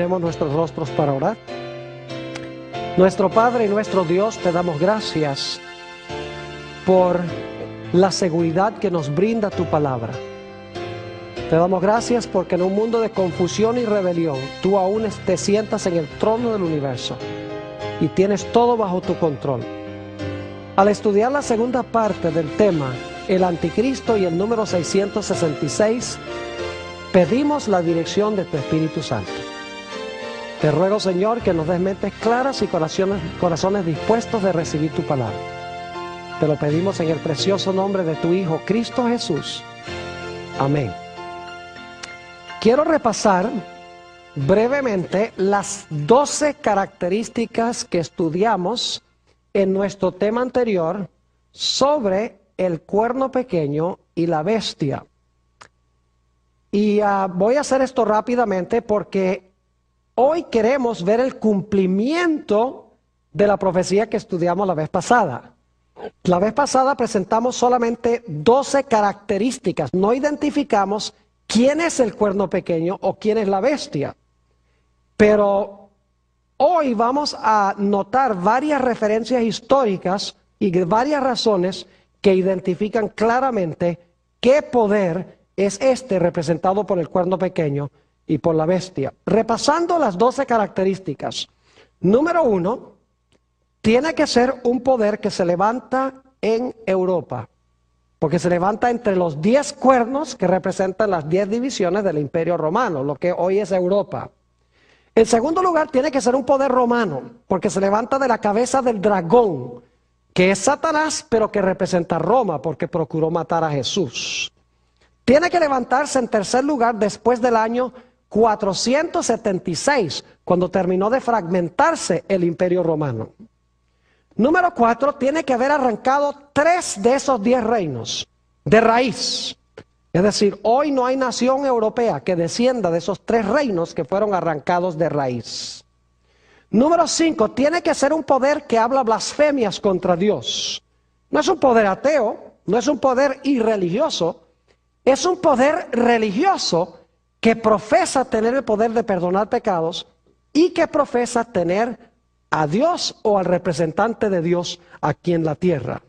Inclinemos nuestros rostros para orar. Nuestro Padre y nuestro Dios, te damos gracias por la seguridad que nos brinda tu palabra. Te damos gracias porque en un mundo de confusión y rebelión, tú aún te sientas en el trono del universo y tienes todo bajo tu control. Al estudiar la segunda parte del tema, el anticristo y el número 666, pedimos la dirección de tu Espíritu Santo. Te ruego, Señor, que nos des mentes claras y corazones dispuestos de recibir tu palabra. Te lo pedimos en el precioso nombre de tu Hijo, Cristo Jesús. Amén. Quiero repasar brevemente las 12 características que estudiamos en nuestro tema anterior sobre el cuerno pequeño y la bestia. Y voy a hacer esto rápidamente porque hoy queremos ver el cumplimiento de la profecía que estudiamos la vez pasada. La vez pasada presentamos solamente 12 características, no identificamos quién es el cuerno pequeño o quién es la bestia. Pero hoy vamos a notar varias referencias históricas y varias razones que identifican claramente qué poder es este representado por el cuerno pequeño y por la bestia. Repasando las 12 características. Número 1, tiene que ser un poder que se levanta en Europa, porque se levanta entre los 10 cuernos que representan las 10 divisiones del Imperio Romano, lo que hoy es Europa. En segundo lugar, tiene que ser un poder romano, porque se levanta de la cabeza del dragón, que es Satanás, pero que representa Roma, porque procuró matar a Jesús. Tiene que levantarse en tercer lugar después del año 476, cuando terminó de fragmentarse el Imperio Romano. Número 4, tiene que haber arrancado 3 de esos 10 reinos de raíz. Es decir, hoy no hay nación europea que descienda de esos 3 reinos que fueron arrancados de raíz. Número 5, tiene que ser un poder que habla blasfemias contra Dios. No es un poder ateo, no es un poder irreligioso, es un poder religioso que profesa tener el poder de perdonar pecados y que profesa tener a Dios o al representante de Dios aquí en la tierra.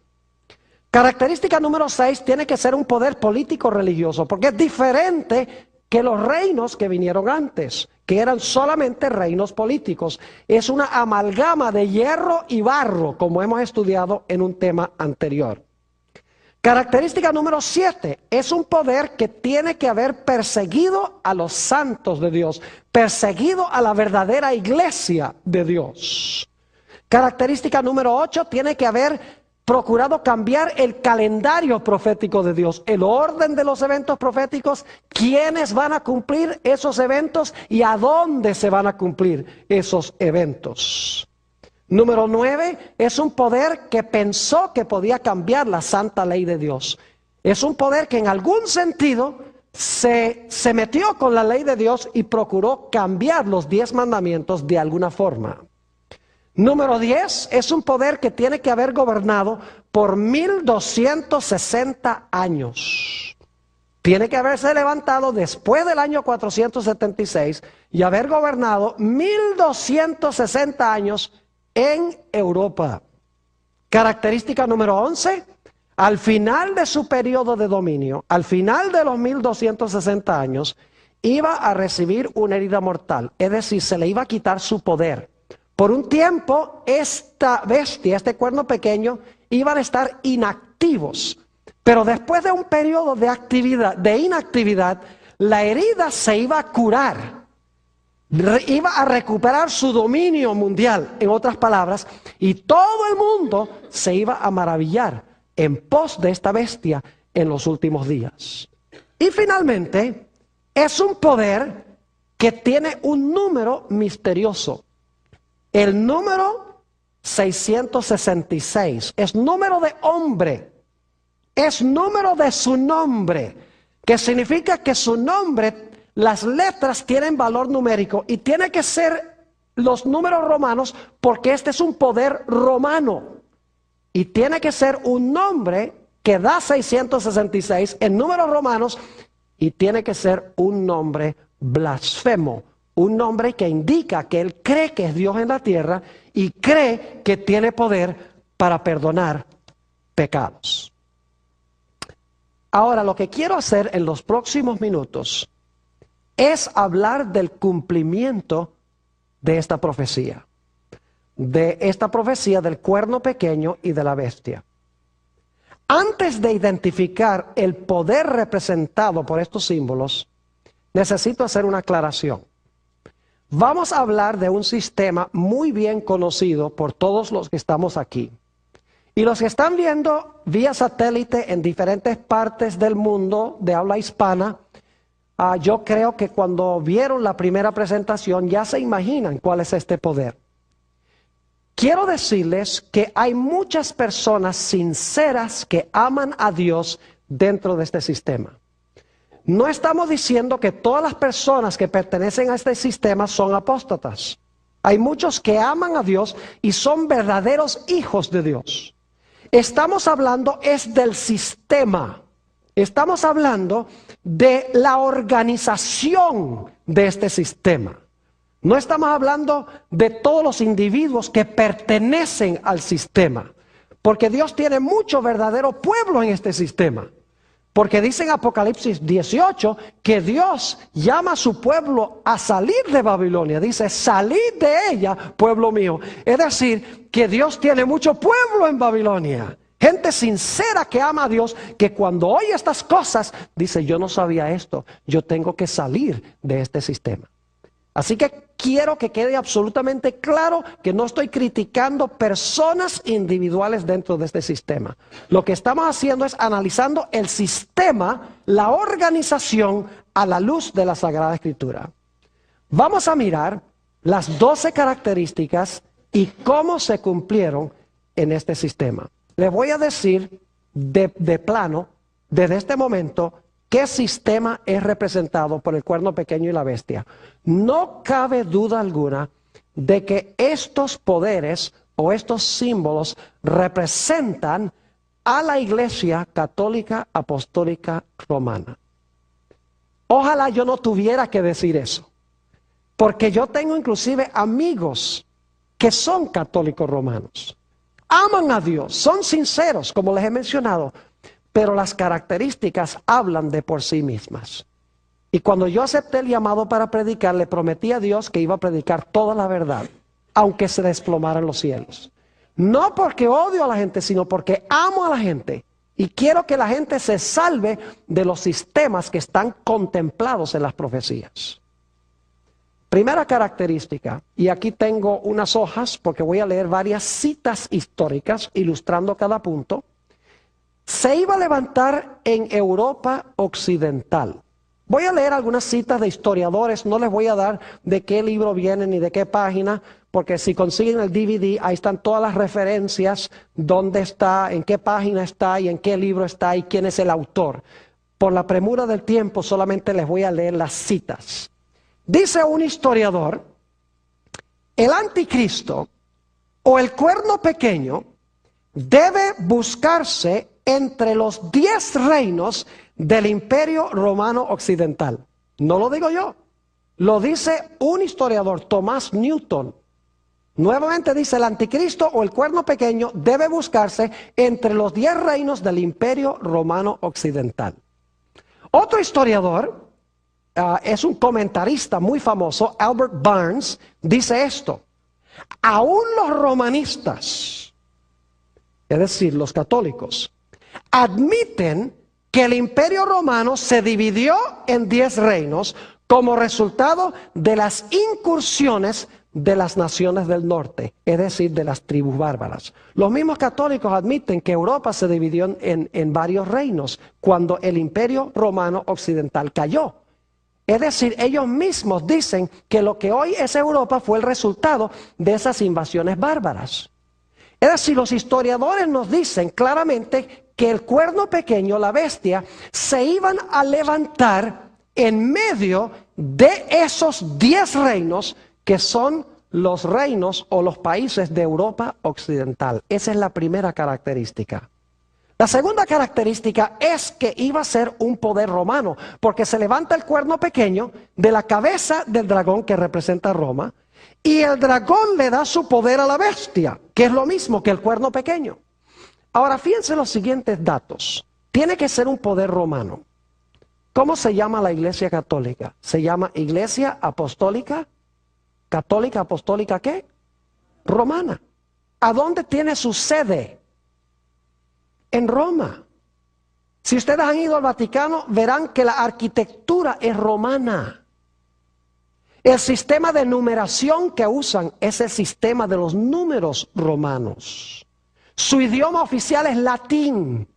Característica número 6, tiene que ser un poder político religioso, porque es diferente que los reinos que vinieron antes, que eran solamente reinos políticos. Es una amalgama de hierro y barro, como hemos estudiado en un tema anterior. Característica número 7, es un poder que tiene que haber perseguido a los santos de Dios, perseguido a la verdadera iglesia de Dios. Característica número 8, tiene que haber procurado cambiar el calendario profético de Dios, el orden de los eventos proféticos, quiénes van a cumplir esos eventos y a dónde se van a cumplir esos eventos. Número 9, es un poder que pensó que podía cambiar la santa ley de Dios. Es un poder que en algún sentido se metió con la ley de Dios y procuró cambiar los 10 mandamientos de alguna forma. Número 10, es un poder que tiene que haber gobernado por 1260 años. Tiene que haberse levantado después del año 476 y haber gobernado 1260 años en Europa. Característica número 11, al final de su periodo de dominio, al final de los 1260 años, iba a recibir una herida mortal, es decir, se le iba a quitar su poder. Por un tiempo, esta bestia, este cuerno pequeño, iban a estar inactivos, pero después de un periodo de inactividad, la herida se iba a curar. Iba a recuperar su dominio mundial, en otras palabras, y todo el mundo se iba a maravillar en pos de esta bestia en los últimos días. Y finalmente, es un poder que tiene un número misterioso. El número 666 es número de hombre, es número de su nombre, que significa que su nombre, las letras tienen valor numérico y tiene que ser los números romanos porque este es un poder romano y tiene que ser un nombre que da 666 en números romanos y tiene que ser un nombre blasfemo un nombre que indica que Él cree que es Dios en la tierra y cree que tiene poder para perdonar pecados. Ahora, lo que quiero hacer en los próximos minutos es hablar del cumplimiento de esta profecía. De esta profecía del cuerno pequeño y de la bestia. Antes de identificar el poder representado por estos símbolos, necesito hacer una aclaración. Vamos a hablar de un sistema muy bien conocido por todos los que estamos aquí. Y los que están viendo vía satélite en diferentes partes del mundo de habla hispana, yo creo que cuando vieron la primera presentación ya se imaginan cuál es este poder. Quiero decirles que hay muchas personas sinceras que aman a Dios dentro de este sistema. No estamos diciendo que todas las personas que pertenecen a este sistema son apóstatas. Hay muchos que aman a Dios y son verdaderos hijos de Dios. Estamos hablando es del sistema. Estamos hablando de la organización de este sistema. No estamos hablando de todos los individuos que pertenecen al sistema. Porque Dios tiene mucho verdadero pueblo en este sistema. Porque dice en Apocalipsis 18 que Dios llama a su pueblo a salir de Babilonia. Dice, salid de ella, pueblo mío. Es decir, que Dios tiene mucho pueblo en Babilonia. Gente sincera que ama a Dios, que cuando oye estas cosas, dice, yo no sabía esto, yo tengo que salir de este sistema. Así que quiero que quede absolutamente claro que no estoy criticando personas individuales dentro de este sistema. Lo que estamos haciendo es analizando el sistema, la organización a la luz de la Sagrada Escritura. Vamos a mirar las 12 características y cómo se cumplieron en este sistema. Les voy a decir de plano, desde este momento, ¿qué sistema es representado por el cuerno pequeño y la bestia? No cabe duda alguna de que estos poderes o estos símbolos representan a la Iglesia Católica Apostólica Romana. Ojalá yo no tuviera que decir eso, porque yo tengo inclusive amigos que son católicos romanos. Aman a Dios, son sinceros, como les he mencionado, pero las características hablan de por sí mismas. Y cuando yo acepté el llamado para predicar, le prometí a Dios que iba a predicar toda la verdad, aunque se desplomaran los cielos. No porque odio a la gente, sino porque amo a la gente. Y quiero que la gente se salve de los sistemas que están contemplados en las profecías. Primera característica, y aquí tengo unas hojas porque voy a leer varias citas históricas ilustrando cada punto. Se iba a levantar en Europa Occidental. Voy a leer algunas citas de historiadores, no les voy a dar de qué libro vienen ni de qué página, porque si consiguen el DVD, ahí están todas las referencias, dónde está, en qué página está y en qué libro está y quién es el autor. Por la premura del tiempo solamente les voy a leer las citas. Dice un historiador, el anticristo o el cuerno pequeño debe buscarse entre los 10 reinos del Imperio Romano Occidental. No lo digo yo, lo dice un historiador, Thomas Newton. Nuevamente dice, el anticristo o el cuerno pequeño debe buscarse entre los 10 reinos del Imperio Romano Occidental. Otro historiador, es un comentarista muy famoso, Albert Barnes, dice esto: aún los romanistas, es decir, los católicos, admiten que el Imperio Romano se dividió en 10 reinos como resultado de las incursiones de las naciones del norte, es decir, de las tribus bárbaras. Los mismos católicos admiten que Europa se dividió en varios reinos cuando el Imperio Romano Occidental cayó. Es decir, ellos mismos dicen que lo que hoy es Europa fue el resultado de esas invasiones bárbaras. Es decir, los historiadores nos dicen claramente que el cuerno pequeño, la bestia, se iban a levantar en medio de esos 10 reinos que son los reinos o los países de Europa Occidental. Esa es la primera característica. La segunda característica es que iba a ser un poder romano, porque se levanta el cuerno pequeño de la cabeza del dragón que representa Roma, y el dragón le da su poder a la bestia, que es lo mismo que el cuerno pequeño. Ahora fíjense los siguientes datos. Tiene que ser un poder romano. ¿Cómo se llama la Iglesia Católica? Se llama Iglesia Apostólica. ¿Católica, apostólica qué? Romana. ¿A dónde tiene su sede? En Roma. Si ustedes han ido al Vaticano, verán que la arquitectura es romana. El sistema de numeración que usan es el sistema de los números romanos. Su idioma oficial es latín.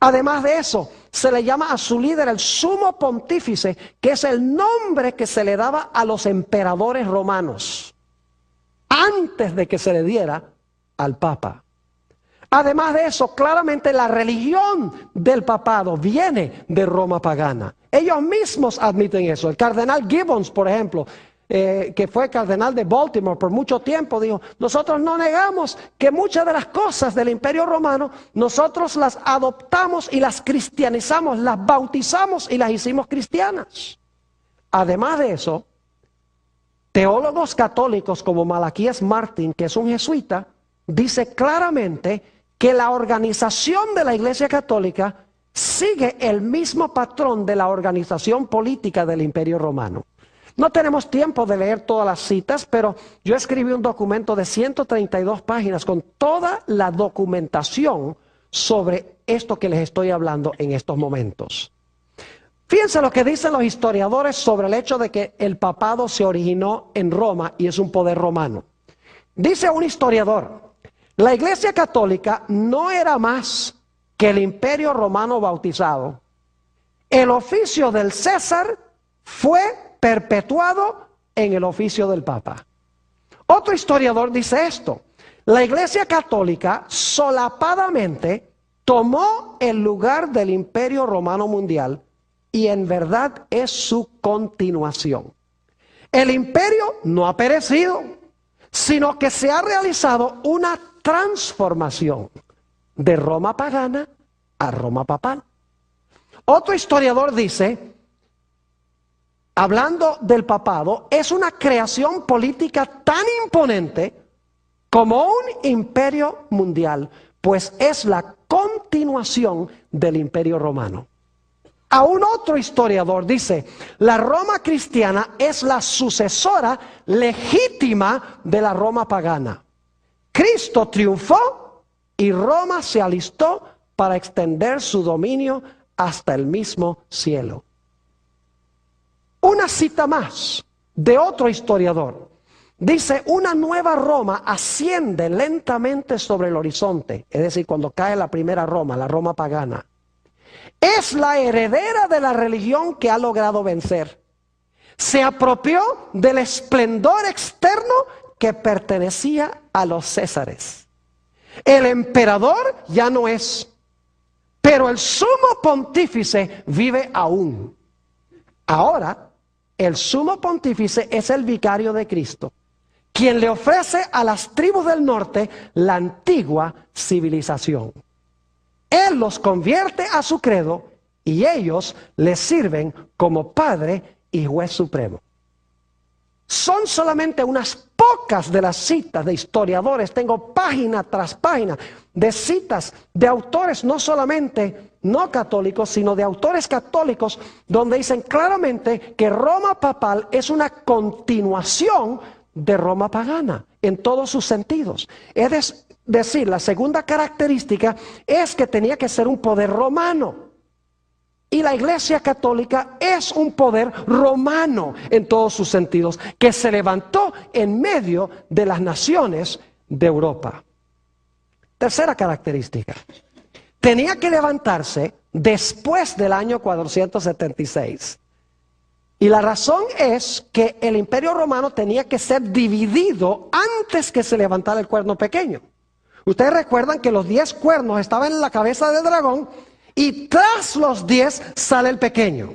Además de eso, se le llama a su líder el sumo pontífice, que es el nombre que se le daba a los emperadores romanos, antes de que se le diera al papa. Además de eso, claramente la religión del papado viene de Roma pagana. Ellos mismos admiten eso. El cardenal Gibbons, por ejemplo, que fue cardenal de Baltimore por mucho tiempo, dijo: nosotros no negamos que muchas de las cosas del Imperio Romano, nosotros las adoptamos y las cristianizamos, las bautizamos y las hicimos cristianas. Además de eso, teólogos católicos como Malaquías Martín, que es un jesuita, dice claramente que la organización de la Iglesia Católica sigue el mismo patrón de la organización política del Imperio Romano. No tenemos tiempo de leer todas las citas, pero yo escribí un documento de 132 páginas con toda la documentación sobre esto que les estoy hablando en estos momentos. Fíjense lo que dicen los historiadores sobre el hecho de que el papado se originó en Roma y es un poder romano. Dice un historiador: la Iglesia Católica no era más que el Imperio Romano bautizado. El oficio del César fue perpetuado en el oficio del Papa. Otro historiador dice esto: la Iglesia Católica solapadamente tomó el lugar del Imperio Romano Mundial y en verdad es su continuación. El imperio no ha perecido, sino que se ha realizado una transformación de Roma pagana a Roma papal. Otro historiador dice, hablando del papado, es una creación política tan imponente como un imperio mundial, pues es la continuación del Imperio Romano. Aún otro historiador dice, la Roma cristiana es la sucesora legítima de la Roma pagana. Cristo triunfó y Roma se alistó para extender su dominio hasta el mismo cielo. Una cita más de otro historiador. Dice, una nueva Roma asciende lentamente sobre el horizonte. Es decir, cuando cae la primera Roma, la Roma pagana. Es la heredera de la religión que ha logrado vencer. Se apropió del esplendor externo que pertenecía a los césares. El emperador ya no es, pero el sumo pontífice vive aún. Ahora, el sumo pontífice es el vicario de Cristo, quien le ofrece a las tribus del norte la antigua civilización. Él los convierte a su credo y ellos le sirven como Padre y Juez Supremo. Son solamente unas pocas de las citas de historiadores. Tengo página tras página de citas de autores no solamente no católicos, sino de autores católicos, donde dicen claramente que Roma papal es una continuación de Roma pagana en todos sus sentidos. Es decir, la segunda característica es que tenía que ser un poder romano. Y la Iglesia Católica es un poder romano en todos sus sentidos, que se levantó en medio de las naciones de Europa. Tercera característica, tenía que levantarse después del año 476. Y la razón es que el Imperio Romano tenía que ser dividido antes que se levantara el cuerno pequeño. Ustedes recuerdan que los 10 cuernos estaban en la cabeza del dragón y tras los 10 sale el pequeño.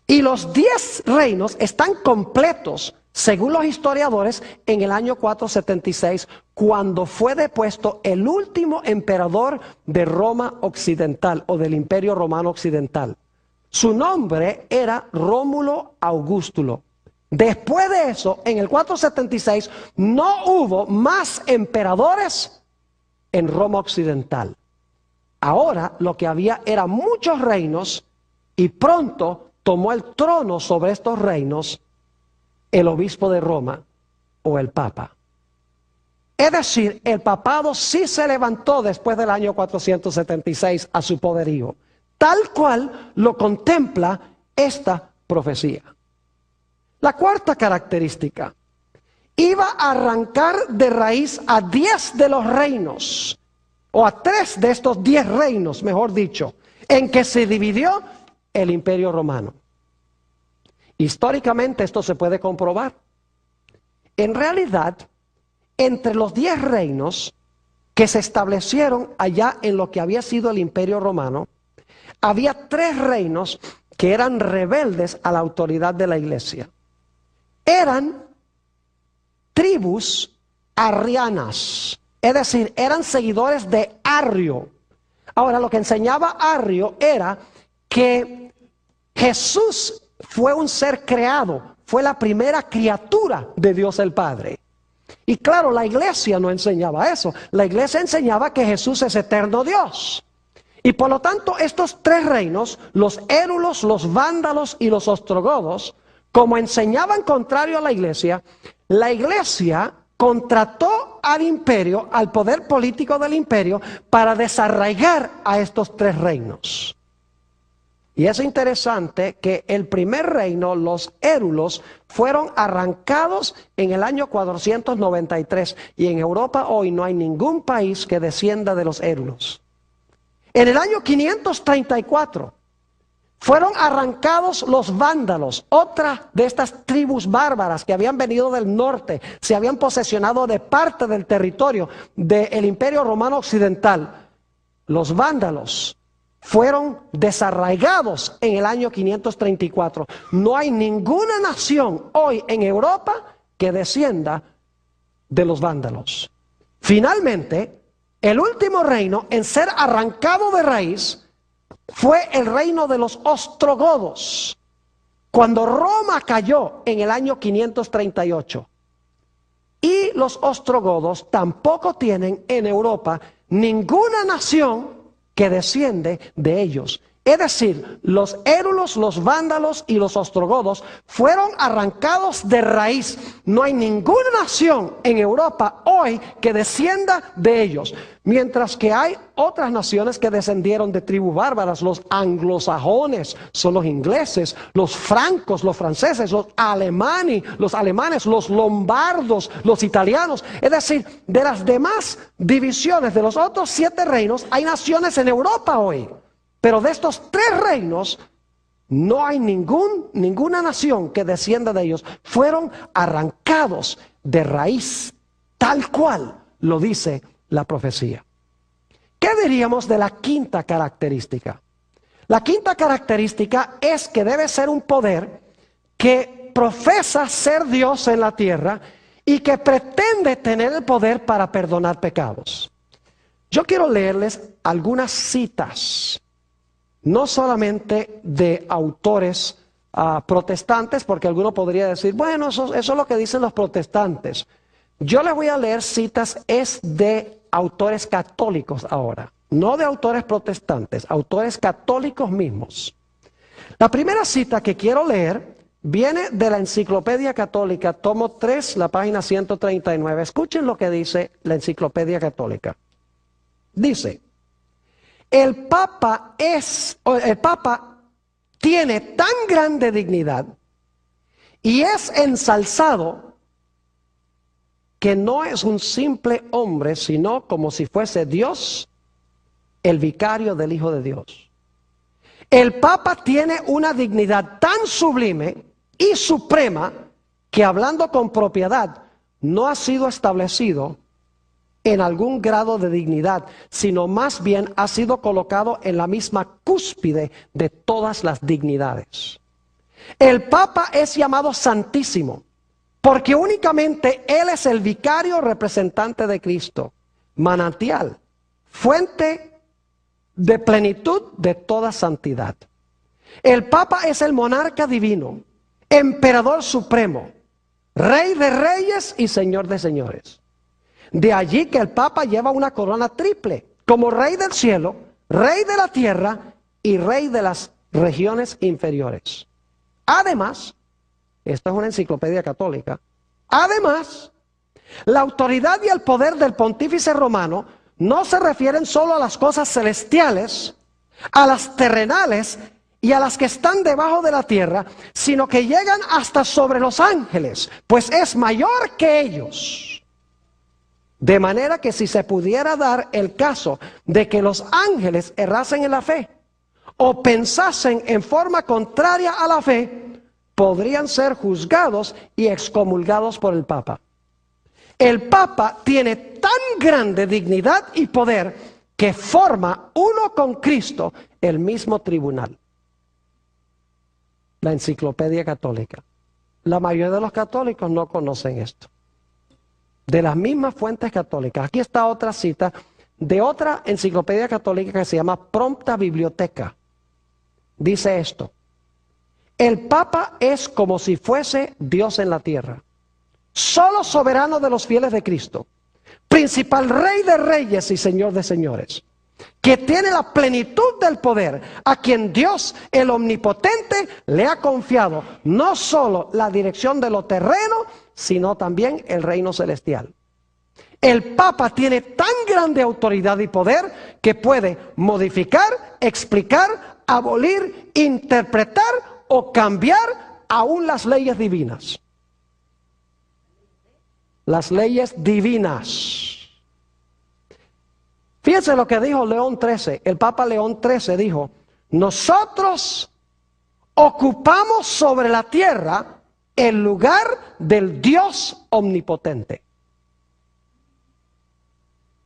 Y los 10 reinos están completos según los historiadores, en el año 476, cuando fue depuesto el último emperador de Roma Occidental o del Imperio Romano Occidental. Su nombre era Rómulo Augustulo. Después de eso, en el 476, no hubo más emperadores en Roma Occidental. Ahora lo que había eran muchos reinos y pronto tomó el trono sobre estos reinos el obispo de Roma o el papa. Es decir, el papado sí se levantó después del año 476 a su poderío, tal cual lo contempla esta profecía. La cuarta característica, iba a arrancar de raíz a 10 de los reinos, o a 3 de estos 10 reinos, mejor dicho, en que se dividió el Imperio Romano. Históricamente esto se puede comprobar. En realidad, entre los 10 reinos que se establecieron allá en lo que había sido el Imperio Romano, había 3 reinos que eran rebeldes a la autoridad de la iglesia. Eran tribus arrianas, es decir, eran seguidores de Arrio. Ahora, lo que enseñaba Arrio era que Jesús fue un ser creado, fue la primera criatura de Dios el Padre. Y claro, la iglesia no enseñaba eso. La iglesia enseñaba que Jesús es eterno Dios. Y por lo tanto, estos 3 reinos, los érulos, los vándalos y los ostrogodos, como enseñaban contrario a la iglesia contrató al imperio, al poder político del imperio, para desarraigar a estos 3 reinos. Y es interesante que el primer reino, los érulos, fueron arrancados en el año 493. Y en Europa hoy no hay ningún país que descienda de los érulos. En el año 534 fueron arrancados los vándalos, otra de estas tribus bárbaras que habían venido del norte, se habían posesionado de parte del territorio del Imperio Romano Occidental. Los vándalos fueron desarraigados en el año 534. No hay ninguna nación hoy en Europa que descienda de los vándalos. Finalmente, el último reino en ser arrancado de raíz fue el reino de los ostrogodos, cuando Roma cayó en el año 538. Y los ostrogodos tampoco tienen en Europa ninguna nación que desciende de ellos. Es decir, los érulos, los vándalos y los ostrogodos fueron arrancados de raíz. No hay ninguna nación en Europa hoy que descienda de ellos. Mientras que hay otras naciones que descendieron de tribus bárbaras. Los anglosajones son los ingleses, los francos, los franceses, los alemanes, los lombardos, los italianos. Es decir, de las demás divisiones de los otros 7 reinos, hay naciones en Europa hoy. Pero de estos 3 reinos, no hay ninguna nación que descienda de ellos. Fueron arrancados de raíz, tal cual lo dice la profecía. ¿Qué diríamos de la quinta característica? La quinta característica es que debe ser un poder que profesa ser Dios en la tierra y que pretende tener el poder para perdonar pecados. Yo quiero leerles algunas citas, no solamente de autores protestantes, porque alguno podría decir, bueno, eso es lo que dicen los protestantes. Yo les voy a leer citas de autores católicos ahora, no de autores protestantes, autores católicos mismos. La primera cita que quiero leer viene de la Enciclopedia Católica, tomo 3, la página 139. Escuchen lo que dice la Enciclopedia Católica. Dice: el Papa tiene tan grande dignidad y es ensalzado que no es un simple hombre, sino como si fuese Dios, el vicario del Hijo de Dios. El Papa tiene una dignidad tan sublime y suprema que, hablando con propiedad, no ha sido establecido en algún grado de dignidad, sino más bien ha sido colocado en la misma cúspide de todas las dignidades. El Papa es llamado Santísimo, Porque únicamente Él es el vicario representante de Cristo, manantial, fuente de plenitud de toda santidad. El Papa es el monarca divino, emperador supremo, Rey de reyes y Señor de señores. De allí que el Papa lleva una corona triple, como Rey del cielo, Rey de la tierra y Rey de las regiones inferiores. Además, esta es una enciclopedia católica, además, la autoridad y el poder del pontífice romano no se refieren solo a las cosas celestiales, a las terrenales y a las que están debajo de la tierra, sino que llegan hasta sobre los ángeles, pues es mayor que ellos. De manera que si se pudiera dar el caso de que los ángeles errasen en la fe o pensasen en forma contraria a la fe, podrían ser juzgados y excomulgados por el Papa. El Papa tiene tan grande dignidad y poder que forma uno con Cristo el mismo tribunal. La enciclopedia católica. La mayoría de los católicos no conocen esto. De las mismas fuentes católicas. Aquí está otra cita de otra enciclopedia católica que se llama Prompta Biblioteca. Dice esto: el Papa es como si fuese Dios en la tierra, solo soberano de los fieles de Cristo, principal Rey de reyes y Señor de señores, que tiene la plenitud del poder, a quien Dios, el omnipotente, le ha confiado no solo la dirección de lo terreno, sino también el reino celestial. El Papa tiene tan grande autoridad y poder que puede modificar, explicar, abolir, interpretar o cambiar aún las leyes divinas. Las leyes divinas. Fíjense lo que dijo León XIII. El Papa León XIII dijo: nosotros ocupamos sobre la tierra el lugar del Dios omnipotente.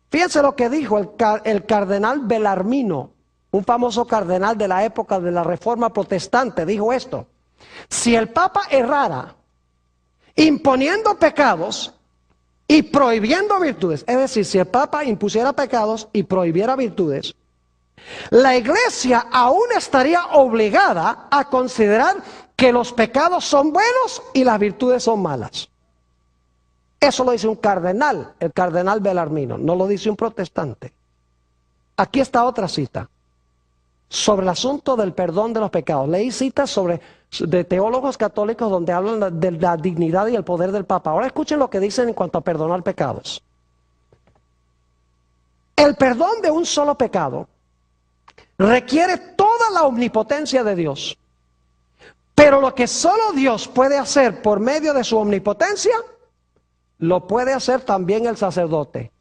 Fíjense lo que dijo el cardenal Bellarmino, un famoso cardenal de la época de la Reforma Protestante. Dijo esto: si el Papa errara imponiendo pecados y prohibiendo virtudes, es decir, si el Papa impusiera pecados y prohibiera virtudes, la Iglesia aún estaría obligada a considerar que los pecados son buenos y las virtudes son malas. Eso lo dice un cardenal, el cardenal Bellarmino, no lo dice un protestante. Aquí está otra cita sobre el asunto del perdón de los pecados. Leí citas de teólogos católicos donde hablan de la dignidad y el poder del Papa. Ahora escuchen lo que dicen en cuanto a perdonar pecados. El perdón de un solo pecado requiere toda la omnipotencia de Dios. Pero lo que solo Dios puede hacer por medio de su omnipotencia, lo puede hacer también el sacerdote.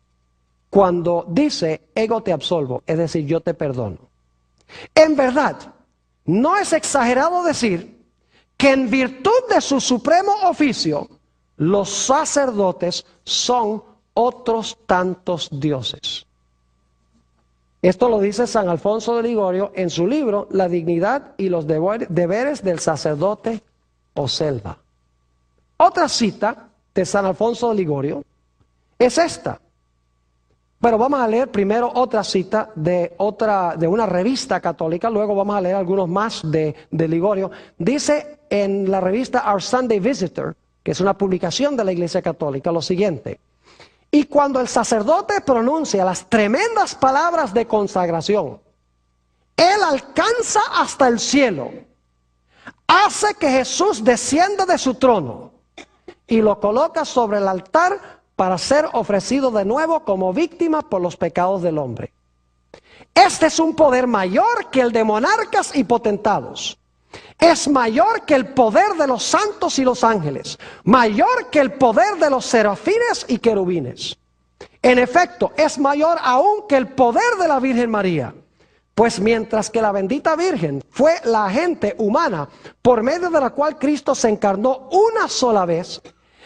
Cuando dice, ego te absolvo, es decir, yo te perdono. En verdad, no es exagerado decir que en virtud de su supremo oficio, los sacerdotes son otros tantos dioses. Esto lo dice San Alfonso de Ligorio en su libro La dignidad y los deberes del sacerdote o selva. Otra cita de San Alfonso de Ligorio es esta. Pero vamos a leer primero otra cita de una revista católica, luego vamos a leer algunos más de Ligorio. Dice en la revista Our Sunday Visitor, que es una publicación de la Iglesia Católica, lo siguiente: y cuando el sacerdote pronuncia las tremendas palabras de consagración, él alcanza hasta el cielo, hace que Jesús descienda de su trono y lo coloca sobre el altar para ser ofrecido de nuevo como víctima por los pecados del hombre. Este es un poder mayor que el de monarcas y potentados. Es mayor que el poder de los santos y los ángeles, mayor que el poder de los serafines y querubines. En efecto, es mayor aún que el poder de la Virgen María. Pues mientras que la bendita Virgen fue la agente humana por medio de la cual Cristo se encarnó una sola vez,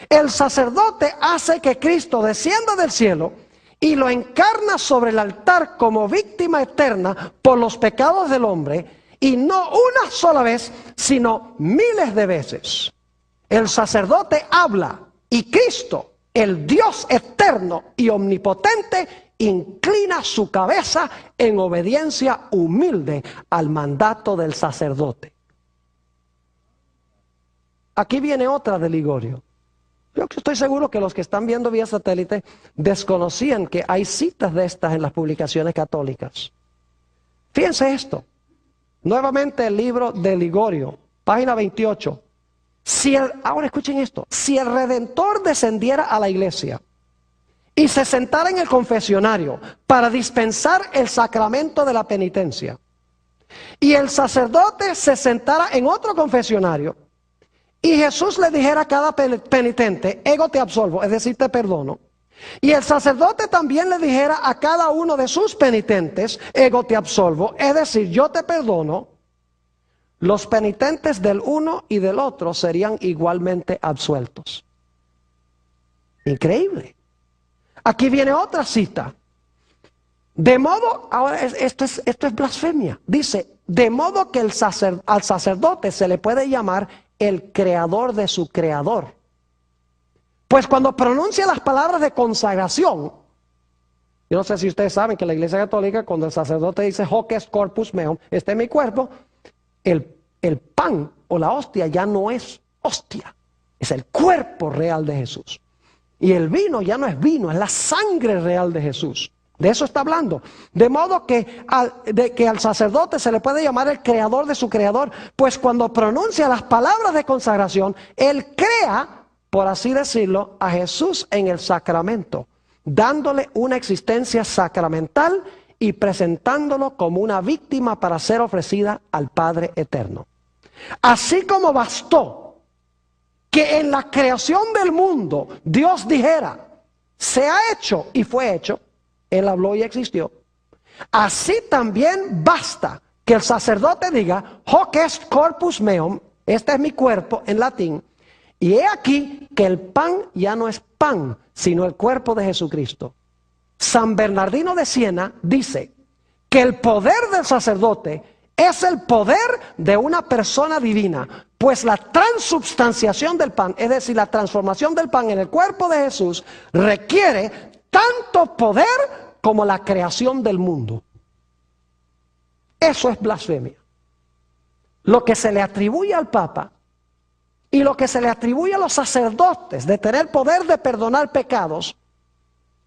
el sacerdote hace que Cristo descienda del cielo y lo encarna sobre el altar como víctima eterna por los pecados del hombre, y no una sola vez, sino miles de veces. El sacerdote habla y Cristo, el Dios eterno y omnipotente, inclina su cabeza en obediencia humilde al mandato del sacerdote. Aquí viene otra de Ligorio. Yo estoy seguro que los que están viendo vía satélite desconocían que hay citas de estas en las publicaciones católicas. Fíjense esto. Nuevamente el libro de Ligorio, página 28. Ahora escuchen esto. Si el Redentor descendiera a la iglesia y se sentara en el confesionario para dispensar el sacramento de la penitencia, y el sacerdote se sentara en otro confesionario, y Jesús le dijera a cada penitente, ego te absolvo, es decir, te perdono, y el sacerdote también le dijera a cada uno de sus penitentes, ego te absolvo, es decir, yo te perdono, los penitentes del uno y del otro serían igualmente absueltos. Increíble. Aquí viene otra cita. De modo, ahora esto es blasfemia. Dice, de modo que al sacerdote se le puede llamar el creador de su creador. Pues cuando pronuncia las palabras de consagración, yo no sé si ustedes saben que la Iglesia Católica, cuando el sacerdote dice hoc est corpus meum, este es mi cuerpo, el pan o la hostia ya no es hostia, es el cuerpo real de Jesús. Y el vino ya no es vino, es la sangre real de Jesús. De eso está hablando. De modo que al sacerdote se le puede llamar el creador de su creador, pues cuando pronuncia las palabras de consagración, él crea, por así decirlo, a Jesús en el sacramento, dándole una existencia sacramental y presentándolo como una víctima para ser ofrecida al Padre Eterno. Así como bastó que en la creación del mundo Dios dijera, se ha hecho y fue hecho, Él habló y existió, así también basta que el sacerdote diga, hoc est corpus meum, este es mi cuerpo en latín, y he aquí que el pan ya no es pan, sino el cuerpo de Jesucristo. San Bernardino de Siena dice que el poder del sacerdote es el poder de una persona divina, pues la transubstanciación del pan, es decir, la transformación del pan en el cuerpo de Jesús, requiere tanto poder como la creación del mundo. Eso es blasfemia. Lo que se le atribuye al Papa y lo que se le atribuye a los sacerdotes de tener poder de perdonar pecados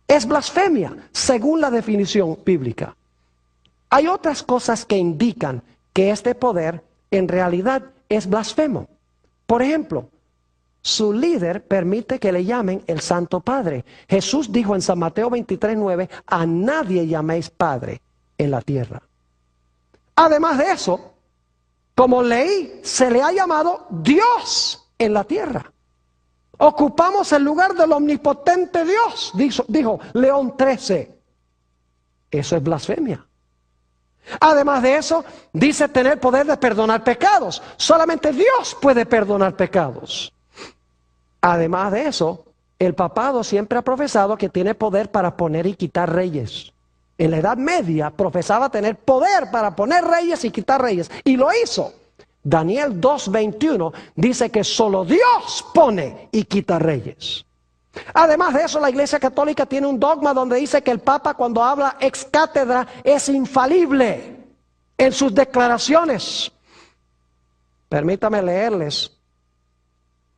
es blasfemia, según la definición bíblica. Hay otras cosas que indican que este poder en realidad es blasfemo. Por ejemplo, su líder permite que le llamen el Santo Padre. Jesús dijo en San Mateo 23:9, a nadie llaméis Padre en la tierra. Además de eso, como leí, se le ha llamado Dios en la tierra. Ocupamos el lugar del omnipotente Dios, dijo León XIII. Eso es blasfemia. Además de eso, dice tener poder de perdonar pecados. Solamente Dios puede perdonar pecados. Además de eso, el papado siempre ha profesado que tiene poder para poner y quitar reyes. En la Edad Media profesaba tener poder para poner reyes y quitar reyes. Y lo hizo. Daniel 2:21 dice que solo Dios pone y quita reyes. Además de eso, la Iglesia Católica tiene un dogma donde dice que el Papa, cuando habla ex cátedra, es infalible en sus declaraciones. Permítame leerles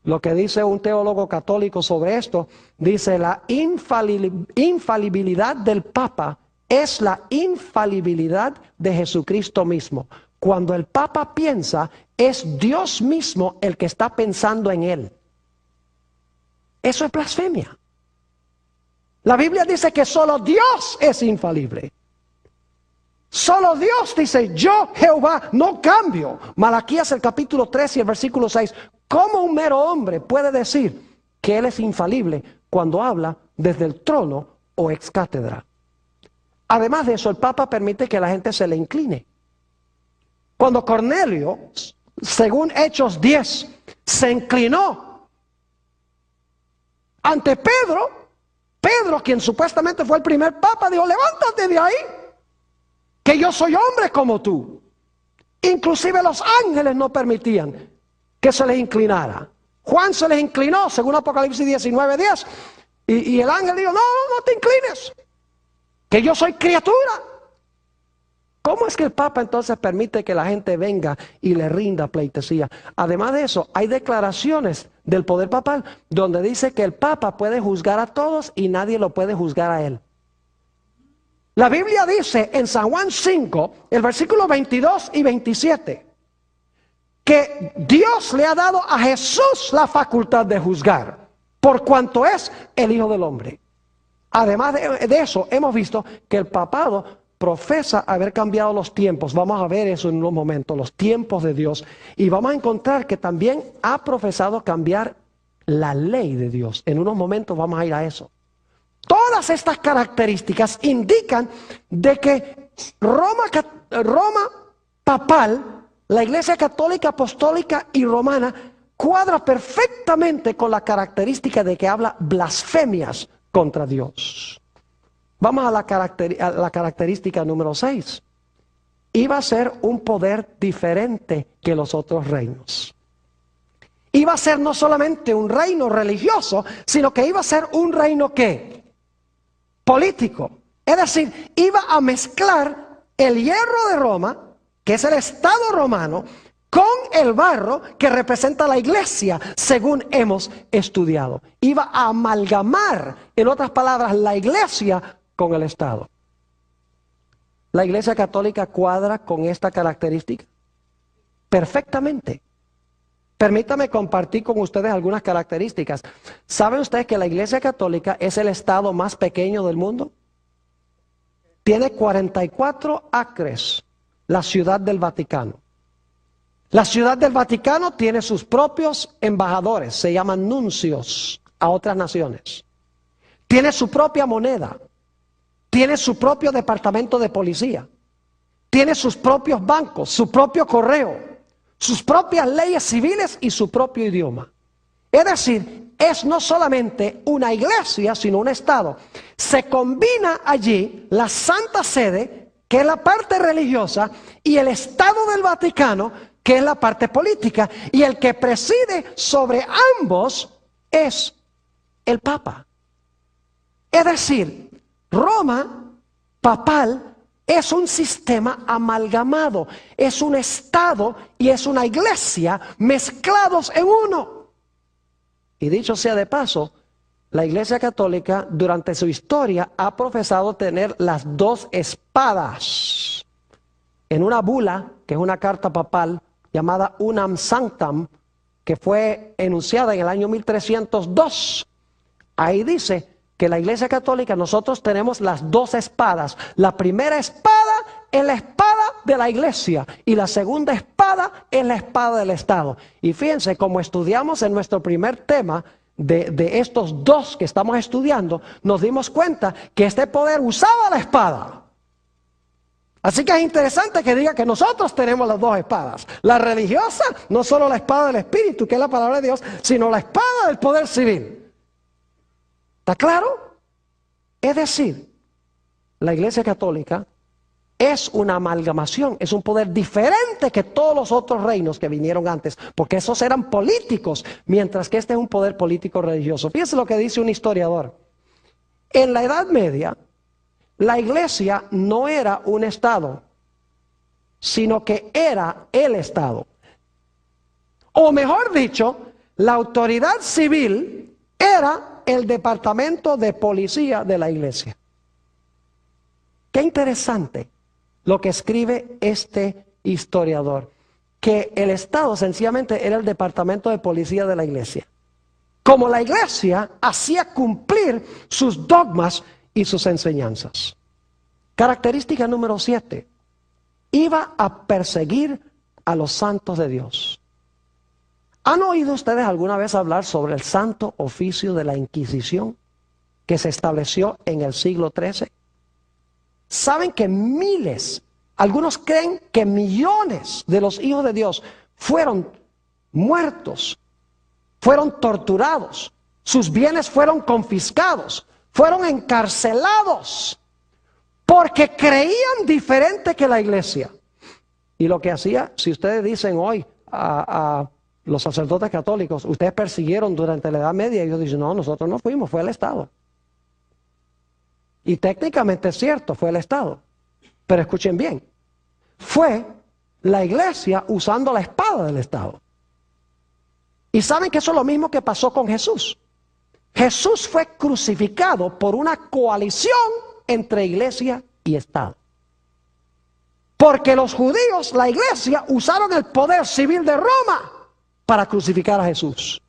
lo que dice un teólogo católico sobre esto. Dice, la infalibilidad del Papa es la infalibilidad de Jesucristo mismo. Cuando el Papa piensa, es Dios mismo el que está pensando en él. Eso es blasfemia. La Biblia dice que solo Dios es infalible. Solo Dios dice, yo Jehová no cambio. Malaquías el capítulo 3 y el versículo 6. ¿Cómo un mero hombre puede decir que él es infalible cuando habla desde el trono o ex cátedra? Además de eso, el Papa permite que la gente se le incline. Cuando Cornelio, según Hechos 10, se inclinó ante Pedro, quien supuestamente fue el primer papa, dijo, levántate de ahí, que yo soy hombre como tú. Inclusive los ángeles no permitían que se les inclinara. Juan se les inclinó, según Apocalipsis 19:10. Y el ángel dijo, no te inclines, que yo soy criatura. ¿Cómo es que el Papa entonces permite que la gente venga y le rinda pleitesía? Además de eso, hay declaraciones del poder papal donde dice que el Papa puede juzgar a todos y nadie lo puede juzgar a él. La Biblia dice en San Juan 5, el versículo 22 y 27, que Dios le ha dado a Jesús la facultad de juzgar, por cuanto es el Hijo del Hombre. Además de eso, hemos visto que el papado profesa haber cambiado los tiempos. Vamos a ver eso en unos momentos, los tiempos de Dios. Y vamos a encontrar que también ha profesado cambiar la ley de Dios. En unos momentos vamos a ir a eso. Todas estas características indican de que Roma papal, la Iglesia Católica, Apostólica y Romana, cuadra perfectamente con la característica de que habla blasfemias contra Dios. Vamos a la característica número 6. Iba a ser un poder diferente que los otros reinos. Iba a ser no solamente un reino religioso, sino que iba a ser un reino ¿qué? Político. Es decir, iba a mezclar el hierro de Roma, que es el Estado romano, con el barro que representa la iglesia, según hemos estudiado. Iba a amalgamar, en otras palabras, la iglesia con el Estado. ¿La Iglesia Católica cuadra con esta característica? Perfectamente. Permítame compartir con ustedes algunas características. ¿Saben ustedes que la Iglesia Católica es el Estado más pequeño del mundo? Tiene 44 acres, la Ciudad del Vaticano. La Ciudad del Vaticano tiene sus propios embajadores, se llaman nuncios a otras naciones. Tiene su propia moneda. Tiene su propio departamento de policía. Tiene sus propios bancos, su propio correo, sus propias leyes civiles y su propio idioma. Es decir, es no solamente una iglesia, sino un Estado. Se combina allí la Santa Sede, que es la parte religiosa, y el Estado del Vaticano, que es la parte política. Y el que preside sobre ambos es el Papa. Es decir, Roma papal es un sistema amalgamado, es un Estado y es una iglesia mezclados en uno. Y dicho sea de paso, la Iglesia Católica durante su historia ha profesado tener las dos espadas. En una bula, que es una carta papal llamada Unam Sanctam, que fue enunciada en el año 1302, ahí dice que la Iglesia Católica, nosotros tenemos las dos espadas. La primera espada es la espada de la iglesia y la segunda espada es la espada del Estado. Y fíjense, como estudiamos en nuestro primer tema de estos dos que estamos estudiando, nos dimos cuenta que este poder usaba la espada. Así que es interesante que diga que nosotros tenemos las dos espadas. La religiosa, no solo la espada del Espíritu, que es la palabra de Dios, sino la espada del poder civil. ¿Está claro? Es decir, la Iglesia Católica es una amalgamación, es un poder diferente que todos los otros reinos que vinieron antes, porque esos eran políticos, mientras que este es un poder político religioso. Fíjense lo que dice un historiador. En la Edad Media, la Iglesia no era un Estado, sino que era el Estado. O mejor dicho, la autoridad civil era el departamento de policía de la iglesia. Qué interesante lo que escribe este historiador, que el Estado sencillamente era el departamento de policía de la iglesia. Como la iglesia hacía cumplir sus dogmas y sus enseñanzas. Característica número 7. Iba a perseguir a los santos de Dios. ¿Han oído ustedes alguna vez hablar sobre el santo oficio de la Inquisición que se estableció en el siglo XIII? ¿Saben que miles, algunos creen que millones de los hijos de Dios fueron muertos, fueron torturados, sus bienes fueron confiscados, fueron encarcelados porque creían diferente que la iglesia? Y lo que hacía, si ustedes dicen hoy los sacerdotes católicos, ustedes persiguieron durante la Edad Media. Y ellos dicen, no, nosotros no fuimos, fue el Estado. Y técnicamente es cierto, fue el Estado. Pero escuchen bien, fue la iglesia usando la espada del Estado. Y saben que eso es lo mismo que pasó con Jesús. Jesús fue crucificado por una coalición entre iglesia y Estado. Porque los judíos, la iglesia, usaron el poder civil de Roma para crucificar a Jesús.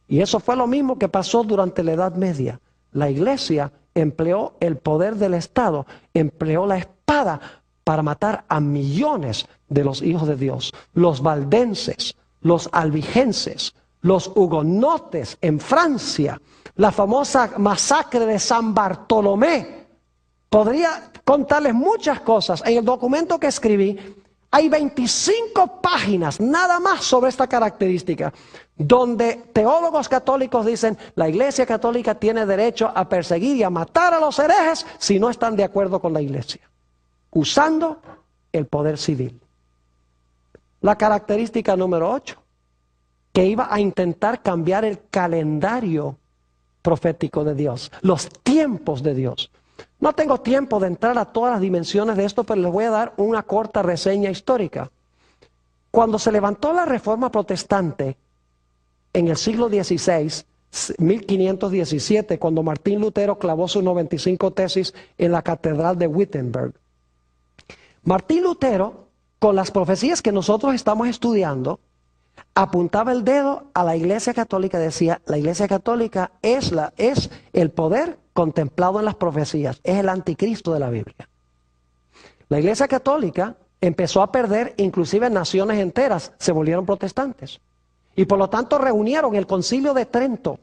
Y eso fue lo mismo que pasó durante la Edad Media. La iglesia empleó el poder del Estado, empleó la espada para matar a millones de los hijos de Dios. Los valdenses, los albigenses, los hugonotes en Francia, la famosa masacre de San Bartolomé. Podría contarles muchas cosas. En el documento que escribí hay 25 páginas nada más sobre esta característica, donde teólogos católicos dicen la Iglesia Católica tiene derecho a perseguir y a matar a los herejes si no están de acuerdo con la Iglesia, usando el poder civil. La característica número 8, que iba a intentar cambiar el calendario profético de Dios, los tiempos de Dios. No tengo tiempo de entrar a todas las dimensiones de esto, pero les voy a dar una corta reseña histórica. Cuando se levantó la Reforma Protestante en el siglo XVI, 1517, cuando Martín Lutero clavó sus 95 tesis en la Catedral de Wittenberg, Martín Lutero, con las profecías que nosotros estamos estudiando, apuntaba el dedo a la Iglesia Católica y decía, la Iglesia Católica es el poder contemplado en las profecías, es el anticristo de la Biblia. La Iglesia Católica empezó a perder, inclusive naciones enteras se volvieron protestantes. Y por lo tanto reunieron el Concilio de Trento,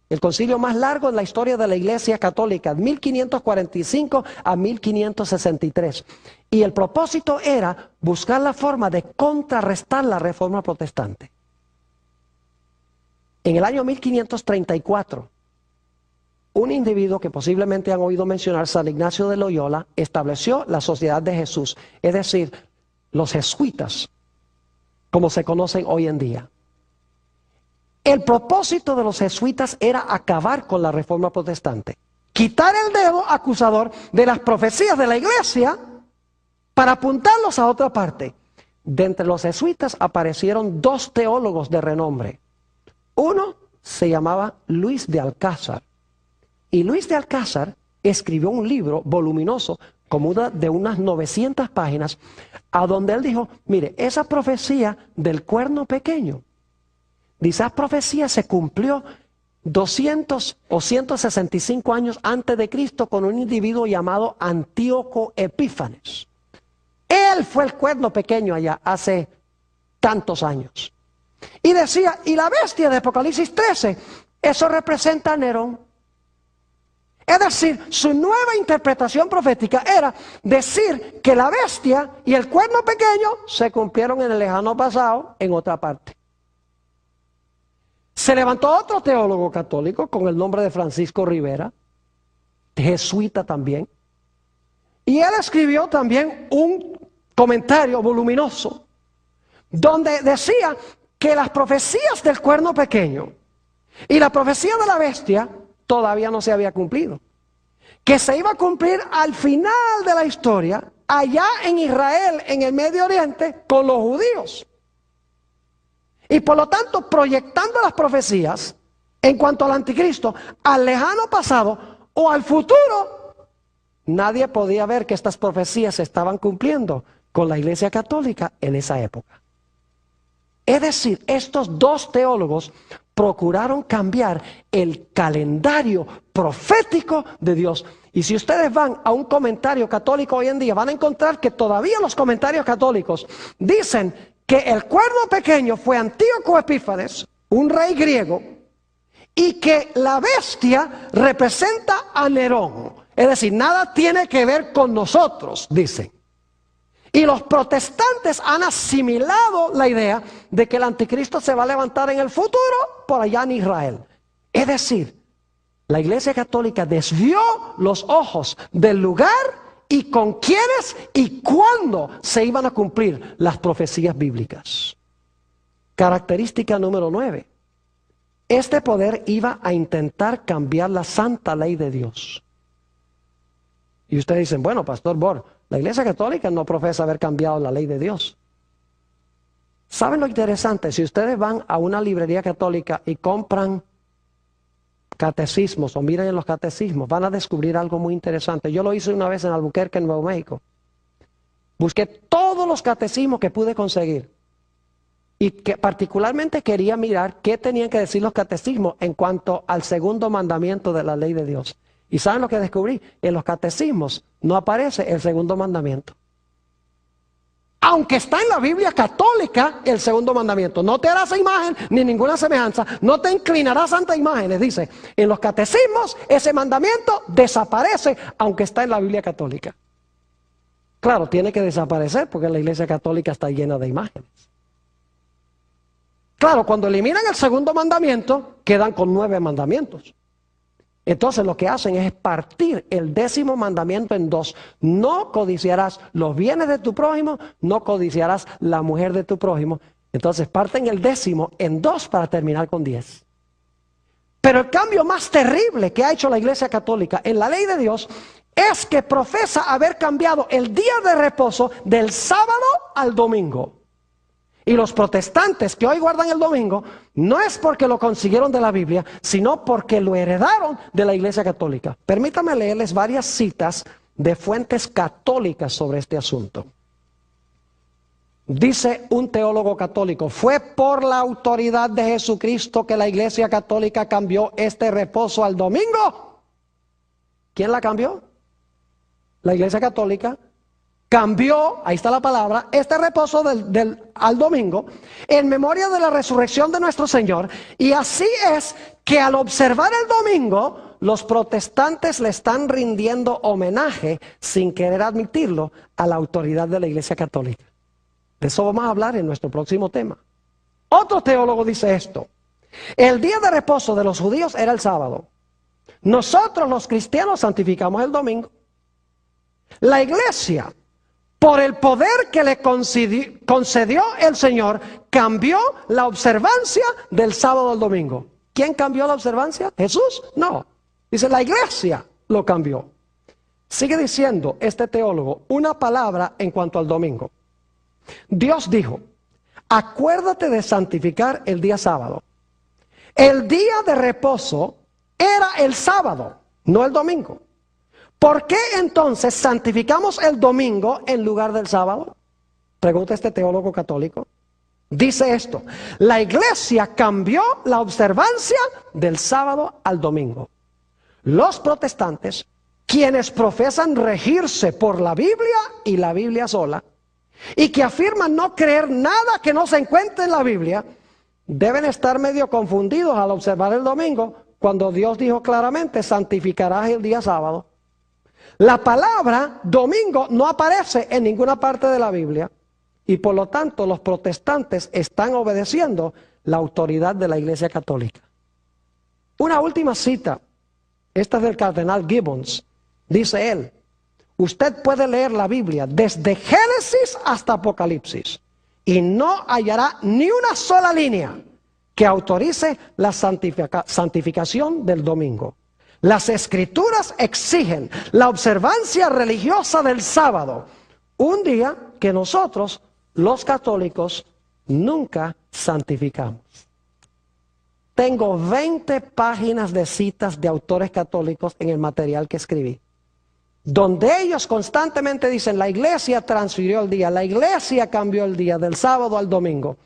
el concilio más largo en la historia de la Iglesia Católica, 1545 a 1563. Y el propósito era buscar la forma de contrarrestar la Reforma Protestante. En el año 1534, un individuo que posiblemente han oído mencionar, San Ignacio de Loyola, estableció la Sociedad de Jesús, es decir, los jesuitas, como se conocen hoy en día. El propósito de los jesuitas era acabar con la Reforma Protestante, quitar el dedo acusador de las profecías de la Iglesia para apuntarlos a otra parte. De entre los jesuitas aparecieron dos teólogos de renombre. Uno se llamaba Luis de Alcázar. Y Luis de Alcázar escribió un libro voluminoso, como de unas 900 páginas, a donde él dijo, mire, esa profecía del cuerno pequeño, esa profecía se cumplió 200 o 165 años antes de Cristo con un individuo llamado Antíoco Epífanes. Él fue el cuerno pequeño allá hace tantos años. Y decía, y la bestia de Apocalipsis 13, eso representa a Nerón. Es decir, su nueva interpretación profética era decir que la bestia y el cuerno pequeño se cumplieron en el lejano pasado en otra parte. Se levantó otro teólogo católico con el nombre de Francisco Rivera, jesuita también, y él escribió también un comentario voluminoso donde decía que las profecías del cuerno pequeño y la profecía de la bestia todavía no se había cumplido, que se iba a cumplir al final de la historia allá en Israel, en el Medio Oriente, con los judíos. Y por lo tanto, proyectando las profecías en cuanto al anticristo al lejano pasado o al futuro, nadie podía ver que estas profecías se estaban cumpliendo con la Iglesia Católica en esa época. Es decir, estos dos teólogos procuraron cambiar el calendario profético de Dios. Y si ustedes van a un comentario católico hoy en día, van a encontrar que todavía los comentarios católicos dicen que el cuerno pequeño fue Antíoco Epífanes, un rey griego, y que la bestia representa a Nerón. Es decir, nada tiene que ver con nosotros, dicen. Y los protestantes han asimilado la idea de que el anticristo se va a levantar en el futuro por allá en Israel. Es decir, la Iglesia Católica desvió los ojos del lugar y con quiénes y cuándo se iban a cumplir las profecías bíblicas. Característica número 9. Este poder iba a intentar cambiar la santa ley de Dios. Y ustedes dicen, bueno, Pastor Bor, la Iglesia Católica no profesa haber cambiado la ley de Dios. ¿Saben lo interesante? Si ustedes van a una librería católica y compran catecismos o miran en los catecismos, van a descubrir algo muy interesante. Yo lo hice una vez en Albuquerque, en Nuevo México. Busqué todos los catecismos que pude conseguir. Y que particularmente quería mirar qué tenían que decir los catecismos en cuanto al segundo mandamiento de la ley de Dios. ¿Y saben lo que descubrí? En los catecismos no aparece el segundo mandamiento. Aunque está en la Biblia católica el segundo mandamiento. No te harás imagen ni ninguna semejanza. No te inclinarás ante imágenes. Dice, en los catecismos ese mandamiento desaparece aunque está en la Biblia católica. Claro, tiene que desaparecer porque la Iglesia Católica está llena de imágenes. Claro, cuando eliminan el segundo mandamiento, quedan con 9 mandamientos. Entonces lo que hacen es partir el 10º mandamiento en 2. No codiciarás los bienes de tu prójimo, no codiciarás la mujer de tu prójimo. Entonces parten el 10º en 2 para terminar con 10. Pero el cambio más terrible que ha hecho la Iglesia Católica en la ley de Dios es que profesa haber cambiado el día de reposo del sábado al domingo. Y los protestantes que hoy guardan el domingo, no es porque lo consiguieron de la Biblia, sino porque lo heredaron de la Iglesia Católica. Permítanme leerles varias citas de fuentes católicas sobre este asunto. Dice un teólogo católico, fue por la autoridad de Jesucristo que la Iglesia Católica cambió este reposo al domingo. ¿Quién la cambió? La Iglesia Católica cambió, ahí está la palabra, este reposo al domingo en memoria de la resurrección de nuestro Señor. Y así es que al observar el domingo, los protestantes le están rindiendo homenaje, sin querer admitirlo, a la autoridad de la Iglesia Católica. De eso vamos a hablar en nuestro próximo tema. Otro teólogo dice esto: el día de reposo de los judíos era el sábado. Nosotros los cristianos santificamos el domingo. La Iglesia, por el poder que le concedió el Señor, cambió la observancia del sábado al domingo. ¿Quién cambió la observancia? ¿Jesús? No. Dice, la Iglesia lo cambió. Sigue diciendo este teólogo una palabra en cuanto al domingo. Dios dijo, acuérdate de santificar el día sábado. El día de reposo era el sábado, no el domingo. ¿Por qué entonces santificamos el domingo en lugar del sábado? Pregunta este teólogo católico. Dice esto: la Iglesia cambió la observancia del sábado al domingo. Los protestantes, quienes profesan regirse por la Biblia y la Biblia sola, y que afirman no creer nada que no se encuentre en la Biblia, deben estar medio confundidos al observar el domingo, cuando Dios dijo claramente, santificarás el día sábado. La palabra domingo no aparece en ninguna parte de la Biblia y por lo tanto los protestantes están obedeciendo la autoridad de la Iglesia Católica. Una última cita, esta es del cardenal Gibbons. Dice él, usted puede leer la Biblia desde Génesis hasta Apocalipsis y no hallará ni una sola línea que autorice la santificación del domingo. Las Escrituras exigen la observancia religiosa del sábado, un día que nosotros, los católicos, nunca santificamos. Tengo 20 páginas de citas de autores católicos en el material que escribí, donde ellos constantemente dicen, la Iglesia transfirió el día, la Iglesia cambió el día del sábado al domingo.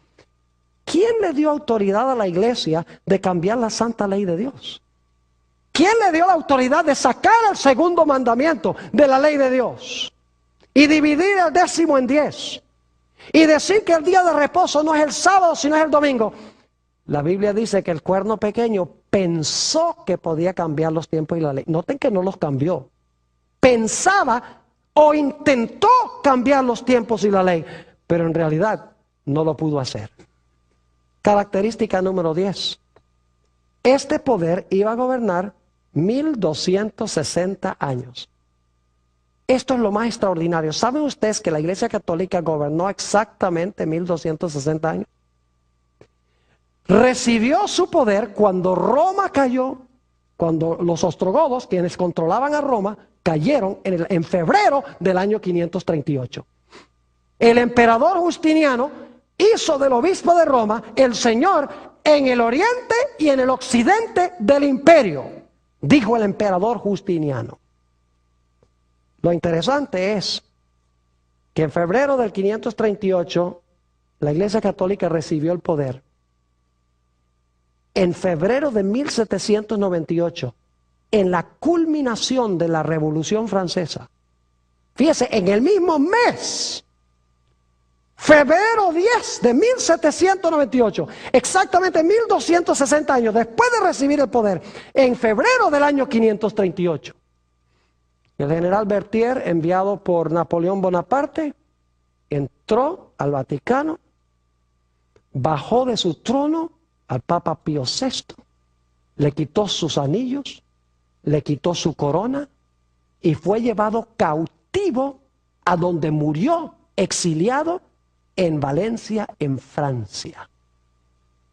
¿Quién le dio autoridad a la Iglesia de cambiar la santa ley de Dios? ¿Quién le dio la autoridad de sacar el segundo mandamiento de la ley de Dios y dividir el 10º en 10 y decir que el día de reposo no es el sábado sino es el domingo? La Biblia dice que el cuerno pequeño pensó que podía cambiar los tiempos y la ley. Noten que no los cambió. Pensaba o intentó cambiar los tiempos y la ley, pero en realidad no lo pudo hacer. Característica número 10. Este poder iba a gobernar 1260 años. Esto es lo más extraordinario. ¿Saben ustedes que la Iglesia Católica gobernó exactamente 1260 años? recibió su poder cuando Roma cayó, cuando los ostrogodos, quienes controlaban a Roma, cayeron en febrero del año 538. El emperador Justiniano hizo del obispo de Roma el señor en el oriente y en el occidente del imperio, dijo el emperador Justiniano. Lo interesante es que en febrero del 538 la Iglesia Católica recibió el poder. En febrero de 1798, en la culminación de la Revolución Francesa, fíjese, en el mismo mes, febrero 10 de 1798, exactamente 1260 años después de recibir el poder, en febrero del año 538, el general Berthier, enviado por Napoleón Bonaparte, entró al Vaticano, bajó de su trono al Papa Pío VI, le quitó sus anillos, le quitó su corona y fue llevado cautivo a donde murió exiliado en Valencia, en Francia.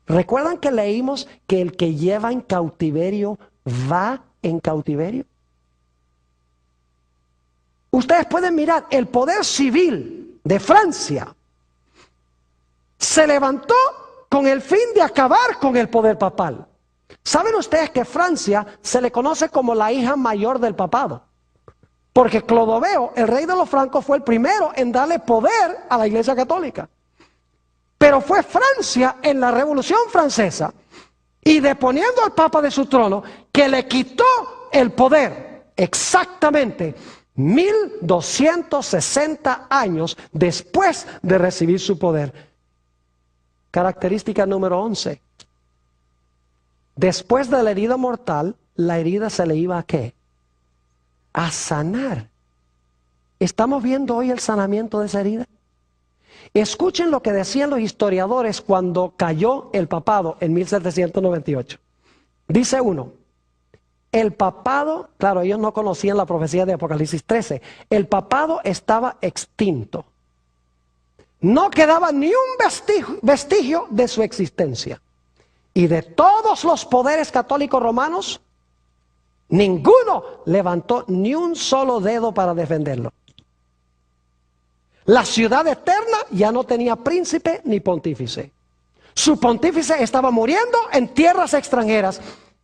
¿Recuerdan que leímos que el que lleva en cautiverio va en cautiverio? Ustedes pueden mirar, el poder civil de Francia se levantó con el fin de acabar con el poder papal. ¿Saben ustedes que Francia se le conoce como la hija mayor del papado? Porque Clodoveo, el rey de los francos, fue el primero en darle poder a la Iglesia Católica. Pero fue Francia en la Revolución Francesa, y deponiendo al Papa de su trono, que le quitó el poder exactamente 1260 años después de recibir su poder. Característica número 11. Después de la herida mortal, la herida se le iba ¿a qué? A sanar. ¿Estamos viendo hoy el sanamiento de esa herida? Escuchen lo que decían los historiadores cuando cayó el papado en 1798. Dice uno, el papado, claro, ellos no conocían la profecía de Apocalipsis 13, el papado estaba extinto. No quedaba ni un vestigio de su existencia. Y de todos los poderes católicos romanos, ninguno levantó ni un solo dedo para defenderlo. La ciudad eterna ya no tenía príncipe ni pontífice. Su pontífice estaba muriendo en tierras extranjeras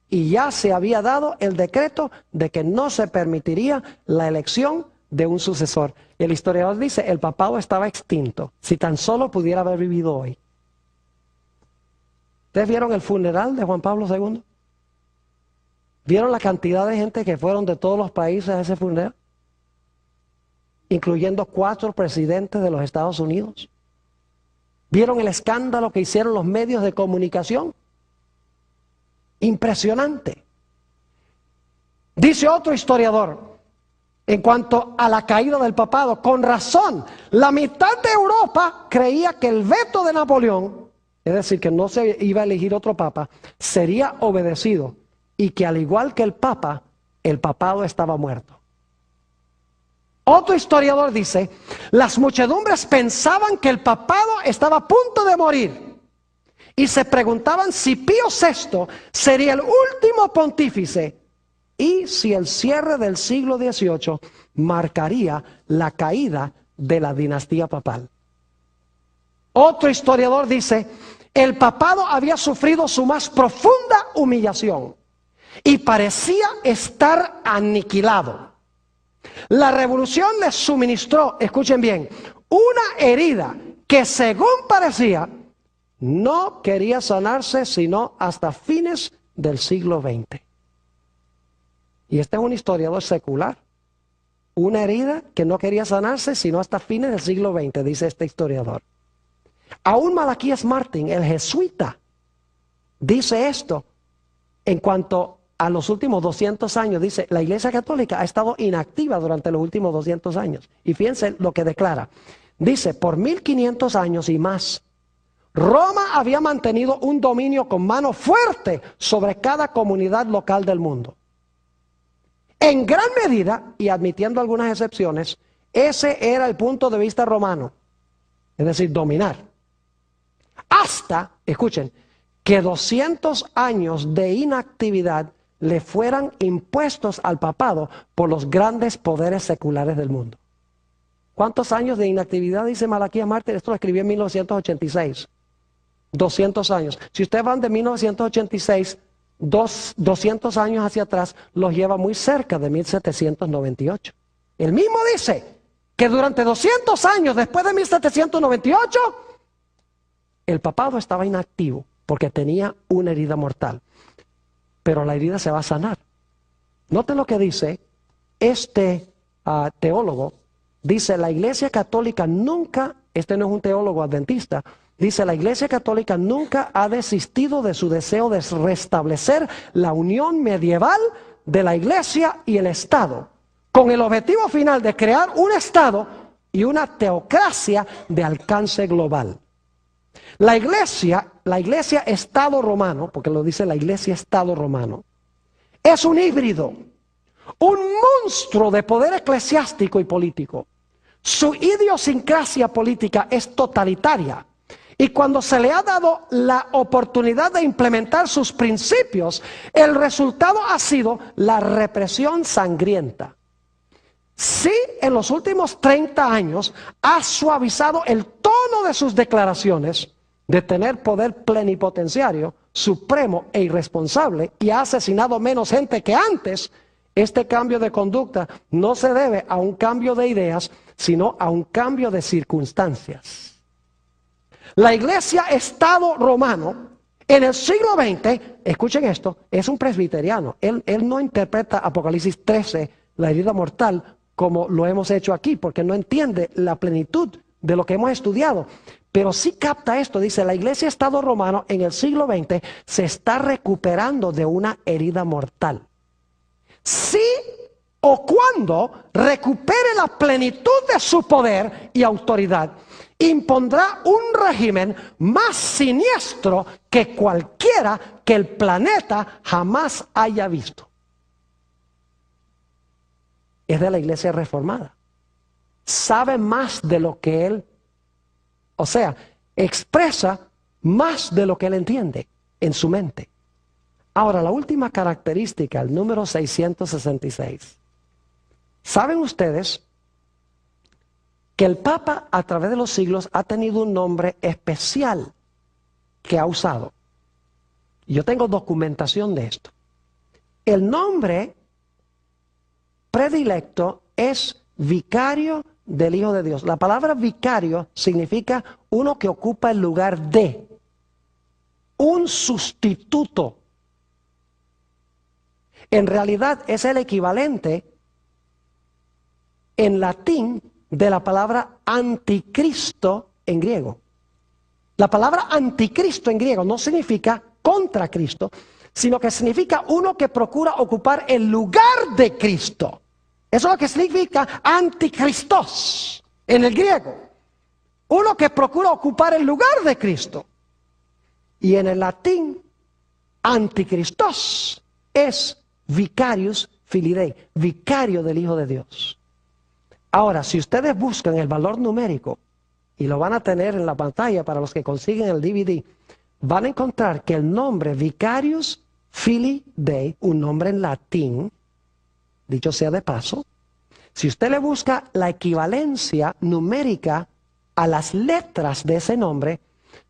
y ya se había dado el decreto de que no se permitiría la elección de un sucesor. El historiador dice, el papado estaba extinto, si tan solo pudiera haber vivido hoy. ¿Ustedes vieron el funeral de Juan Pablo II? ¿Vieron la cantidad de gente que fueron de todos los países a ese funeral? Incluyendo 4 presidentes de los Estados Unidos. ¿Vieron el escándalo que hicieron los medios de comunicación? Impresionante. Dice otro historiador, en cuanto a la caída del papado, con razón, la mitad de Europa creía que el veto de Napoleón, es decir, que no se iba a elegir otro papa, sería obedecido, y que al igual que el papa, el papado estaba muerto. Otro historiador dice, las muchedumbres pensaban que el papado estaba a punto de morir, y se preguntaban si Pío VI sería el último pontífice, y si el cierre del siglo XVIII marcaría la caída de la dinastía papal. Otro historiador dice, el papado había sufrido su más profunda humillación y parecía estar aniquilado. La revolución les suministró, escuchen bien, una herida que según parecía no quería sanarse sino hasta fines del siglo XX. Y este es un historiador secular. Una herida que no quería sanarse sino hasta fines del siglo XX, dice este historiador. Aún Malaquías Martín, el jesuita, dice esto en cuanto a los últimos 200 años. Dice, la Iglesia Católica ha estado inactiva durante los últimos 200 años. Y fíjense lo que declara. Dice, por 1500 años y más, Roma había mantenido un dominio con mano fuerte sobre cada comunidad local del mundo. En gran medida, y admitiendo algunas excepciones, ese era el punto de vista romano. Es decir, dominar. Hasta, escuchen, que 200 años de inactividad le fueran impuestos al papado por los grandes poderes seculares del mundo. ¿Cuántos años de inactividad dice Malaquías Mártir? Esto lo escribió en 1986. 200 años. Si ustedes van de 1986, 200 años hacia atrás, los lleva muy cerca de 1798. Él mismo dice que durante 200 años después de 1798, el papado estaba inactivo porque tenía una herida mortal. Pero la herida se va a sanar. Noten lo que dice este teólogo. Dice, la Iglesia Católica nunca, este no es un teólogo adventista, dice, la Iglesia Católica nunca ha desistido de su deseo de restablecer la unión medieval de la Iglesia y el Estado, con el objetivo final de crear un Estado y una teocracia de alcance global. La Iglesia Estado romano, porque lo dice la Iglesia Estado romano, es un híbrido, un monstruo de poder eclesiástico y político. Su idiosincrasia política es totalitaria. Y cuando se le ha dado la oportunidad de implementar sus principios, el resultado ha sido la represión sangrienta. Sí, en los últimos 30 años ha suavizado el tono de sus declaraciones de tener poder plenipotenciario, supremo e irresponsable, y ha asesinado menos gente que antes. Este cambio de conducta no se debe a un cambio de ideas, sino a un cambio de circunstancias. La Iglesia Estado romano en el siglo XX, escuchen esto, es un presbiteriano. Él no interpreta Apocalipsis 13, la herida mortal, como lo hemos hecho aquí, porque no entiende la plenitud de lo que hemos estudiado. Pero sí capta esto, dice, la Iglesia Estado romano en el siglo XX se está recuperando de una herida mortal. Si o cuando recupere la plenitud de su poder y autoridad, impondrá un régimen más siniestro que cualquiera que el planeta jamás haya visto. Es de la Iglesia Reformada. Sabe más de lo que él, o sea, expresa más de lo que él entiende en su mente. Ahora, la última característica, el número 666. ¿Saben ustedes que el Papa a través de los siglos ha tenido un nombre especial que ha usado? Yo tengo documentación de esto. El nombre predilecto es vicario del Hijo de Dios. La palabra vicario significa uno que ocupa el lugar de, un sustituto. En realidad es el equivalente en latín de la palabra anticristo en griego. La palabra anticristo en griego no significa contra Cristo, sino que significa uno que procura ocupar el lugar de Cristo. Eso es lo que significa anticristos en el griego. Uno que procura ocupar el lugar de Cristo. Y en el latín, anticristos es vicarius filii Dei, vicario del Hijo de Dios. Ahora, si ustedes buscan el valor numérico, y lo van a tener en la pantalla para los que consiguen el DVD, van a encontrar que el nombre vicarius filii Dei, un nombre en latín, dicho sea de paso, si usted le busca la equivalencia numérica a las letras de ese nombre,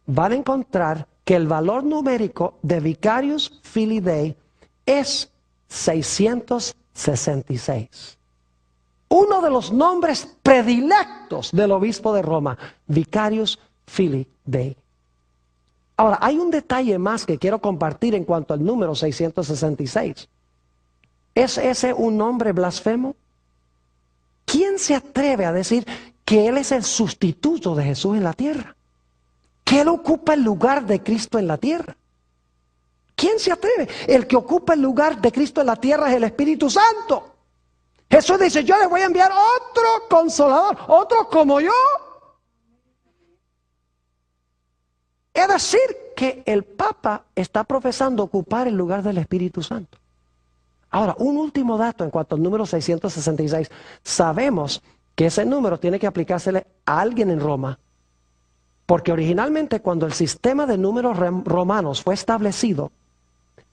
van a encontrar que el valor numérico de vicarius filii Dei es 666. Uno de los nombres predilectos del obispo de Roma, vicarius filii Dei. Ahora, hay un detalle más que quiero compartir en cuanto al número 666. ¿Es ese un nombre blasfemo? ¿Quién se atreve a decir que Él es el sustituto de Jesús en la tierra? Que Él ocupa el lugar de Cristo en la tierra. ¿Quién se atreve? El que ocupa el lugar de Cristo en la tierra es el Espíritu Santo. Jesús dice, yo les voy a enviar otro consolador, otro como yo. Es decir, que el Papa está profesando ocupar el lugar del Espíritu Santo. Ahora, un último dato en cuanto al número 666. Sabemos que ese número tiene que aplicársele a alguien en Roma Porque originalmente cuando el sistema de números romanos fue establecido,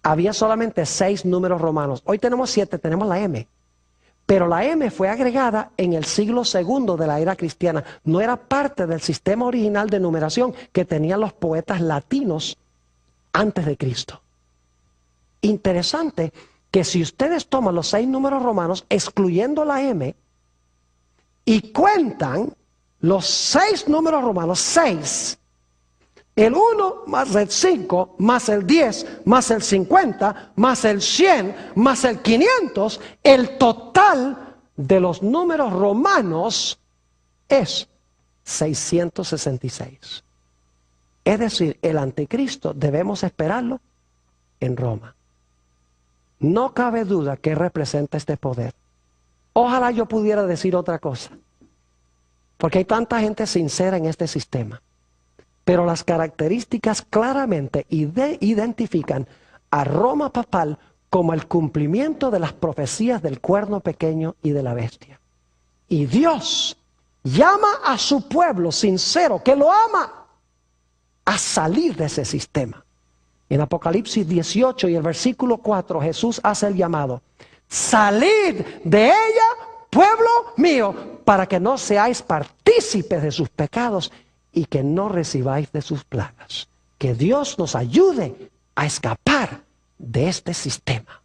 había solamente 6 números romanos. Hoy tenemos 7, tenemos la M. Pero la M fue agregada en el siglo II de la era cristiana. No era parte del sistema original de numeración que tenían los poetas latinos antes de Cristo. Interesante que si ustedes toman los 6 números romanos, excluyendo la M, y cuentan los 6 números romanos, 6, el 1 más el 5, más el 10, más el 50, más el 100, más el 500, el total de los números romanos es 666. Es decir, el anticristo debemos esperarlo en Roma. No cabe duda que representa este poder. Ojalá yo pudiera decir otra cosa, porque hay tanta gente sincera en este sistema. Pero las características claramente identifican a Roma papal como el cumplimiento de las profecías del cuerno pequeño y de la bestia. Y Dios llama a su pueblo sincero, que lo ama, a salir de ese sistema. En Apocalipsis 18 y el versículo 4, Jesús hace el llamado: salid de ella, pueblo mío, para que no seáis partícipes de sus pecados y que no recibáis de sus plagas. Que Dios nos ayude a escapar de este sistema.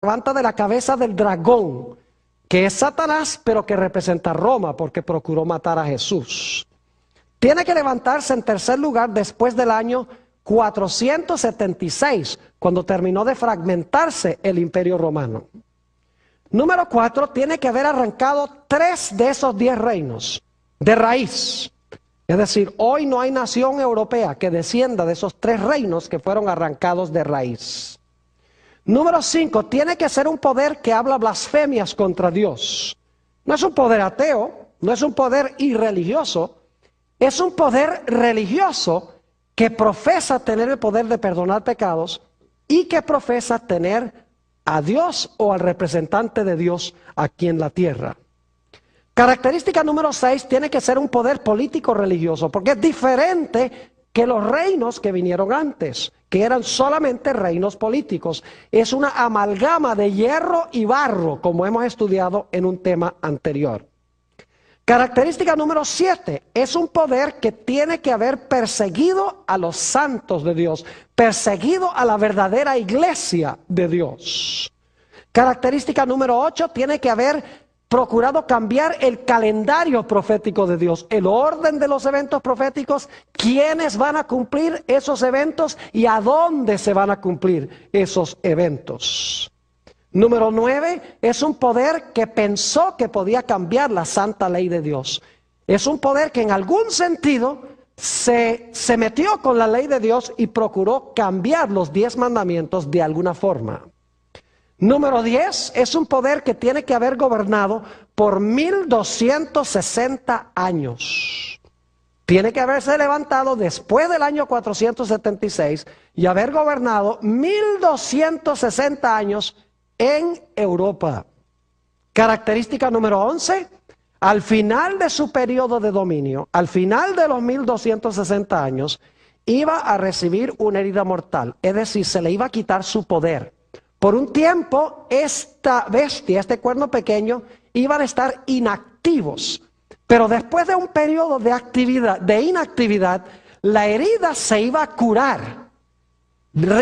Levanta de la cabeza del dragón, que es Satanás, pero que representa a Roma, porque procuró matar a Jesús. Tiene que levantarse en tercer lugar después del año 476, cuando terminó de fragmentarse el imperio romano. Número 4, tiene que haber arrancado 3 de esos 10 reinos de raíz. Es decir, hoy no hay nación europea que descienda de esos 3 reinos que fueron arrancados de raíz. Número 5, tiene que ser un poder que habla blasfemias contra Dios. No es un poder ateo, no es un poder irreligioso, es un poder religioso que profesa tener el poder de perdonar pecados y que profesa tener a Dios o al representante de Dios aquí en la tierra. Característica número 6, tiene que ser un poder político religioso, porque es diferente que los reinos que vinieron antes, que eran solamente reinos políticos. Es una amalgama de hierro y barro, como hemos estudiado en un tema anterior. Característica número 7, es un poder que tiene que haber perseguido a los santos de Dios, perseguido a la verdadera iglesia de Dios. Característica número 8, tiene que haber procurado cambiar el calendario profético de Dios, el orden de los eventos proféticos, quiénes van a cumplir esos eventos y a dónde se van a cumplir esos eventos. Número 9, es un poder que pensó que podía cambiar la santa ley de Dios. Es un poder que en algún sentido se metió con la ley de Dios y procuró cambiar los 10 mandamientos de alguna forma. Número 10, es un poder que tiene que haber gobernado por 1260 años. Tiene que haberse levantado después del año 476 y haber gobernado 1260 años en Europa. Característica número 11, al final de su periodo de dominio, al final de los 1260 años, iba a recibir una herida mortal, es decir, se le iba a quitar su poder. Por un tiempo, esta bestia, este cuerno pequeño, iban a estar inactivos. Pero después de un periodo de inactividad, la herida se iba a curar.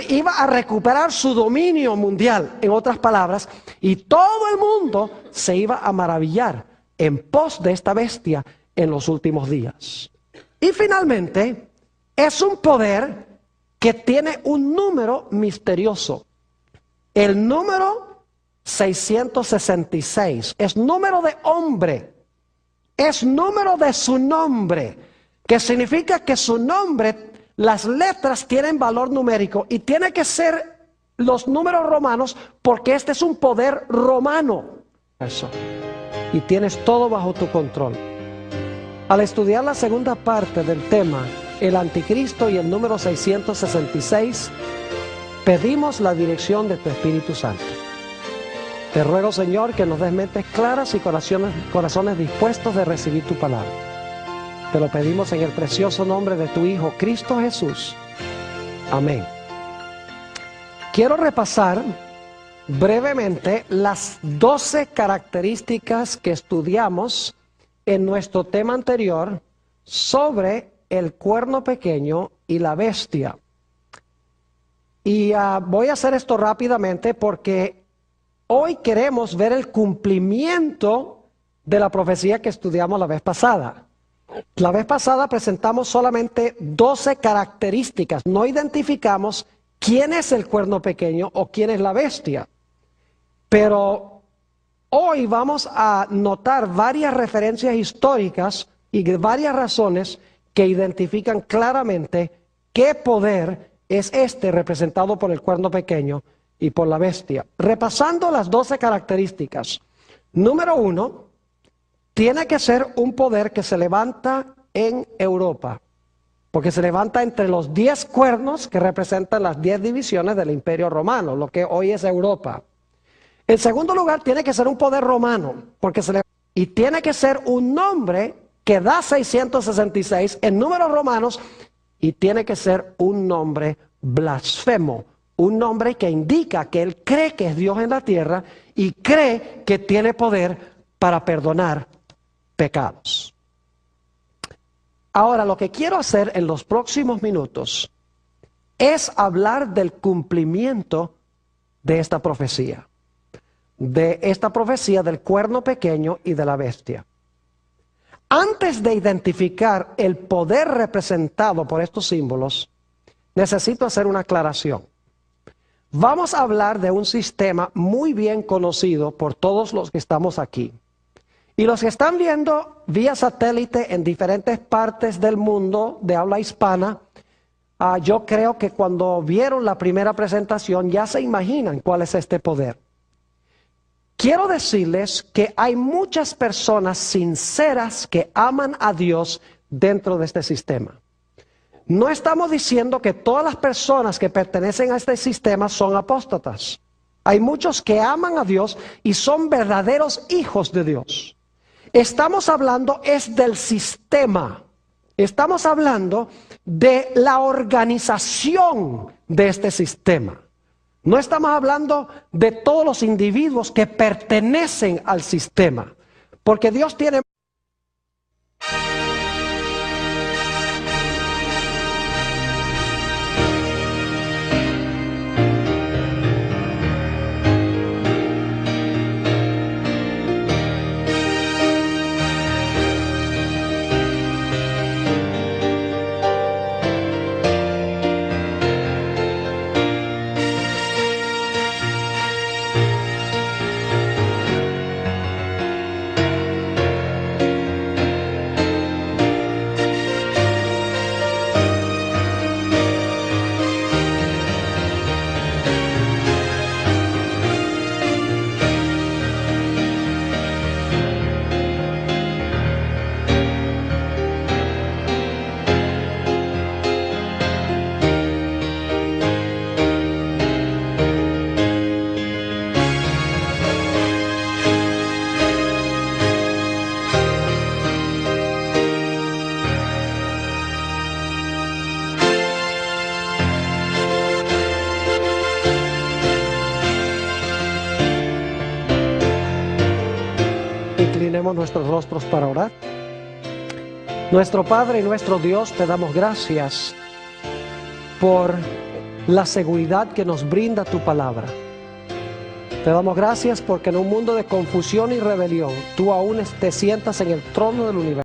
Iba a recuperar su dominio mundial, en otras palabras, y todo el mundo se iba a maravillar en pos de esta bestia en los últimos días. Y finalmente, es un poder que tiene un número misterioso. El número 666 es número de hombre, es número de su nombre, que significa que su nombre, las letras tienen valor numérico y tiene que ser los números romanos porque este es un poder romano. Eso. Y tienes todo bajo tu control. Al estudiar la segunda parte del tema, el anticristo y el número 666, pedimos la dirección de tu Espíritu Santo. Te ruego, Señor, que nos des mentes claras y corazones dispuestos de recibir tu palabra. Te lo pedimos en el precioso nombre de tu Hijo, Cristo Jesús. Amén. Quiero repasar brevemente las 12 características que estudiamos en nuestro tema anterior sobre el cuerno pequeño y la bestia. Y voy a hacer esto rápidamente porque hoy queremos ver el cumplimiento de la profecía que estudiamos la vez pasada. La vez pasada presentamos solamente 12 características, no identificamos quién es el cuerno pequeño o quién es la bestia. Pero hoy vamos a notar varias referencias históricas y varias razones que identifican claramente qué poder es este representado por el cuerno pequeño y por la bestia. Repasando las 12 características. Número 1, tiene que ser un poder que se levanta en Europa, porque se levanta entre los 10 cuernos que representan las 10 divisiones del Imperio Romano, lo que hoy es Europa. En segundo lugar, tiene que ser un poder romano, y tiene que ser un nombre que da 666 en números romanos, y tiene que ser un nombre blasfemo, un nombre que indica que él cree que es Dios en la tierra y cree que tiene poder para perdonar pecados. Ahora, lo que quiero hacer en los próximos minutos es hablar del cumplimiento de esta profecía del cuerno pequeño y de la bestia. Antes de identificar el poder representado por estos símbolos, necesito hacer una aclaración. Vamos a hablar de un sistema muy bien conocido por todos los que estamos aquí. Y los que están viendo vía satélite en diferentes partes del mundo de habla hispana, yo creo que cuando vieron la primera presentación ya se imaginan cuál es este poder. Quiero decirles que hay muchas personas sinceras que aman a Dios dentro de este sistema. No estamos diciendo que todas las personas que pertenecen a este sistema son apóstatas. Hay muchos que aman a Dios y son verdaderos hijos de Dios. Estamos hablando es del sistema. Estamos hablando de la organización de este sistema. No estamos hablando de todos los individuos que pertenecen al sistema, porque Dios tiene... Inclinemos nuestros rostros para orar. Nuestro Padre y nuestro Dios, te damos gracias por la seguridad que nos brinda tu palabra. Te damos gracias porque en un mundo de confusión y rebelión, tú aún te sientas en el trono del universo.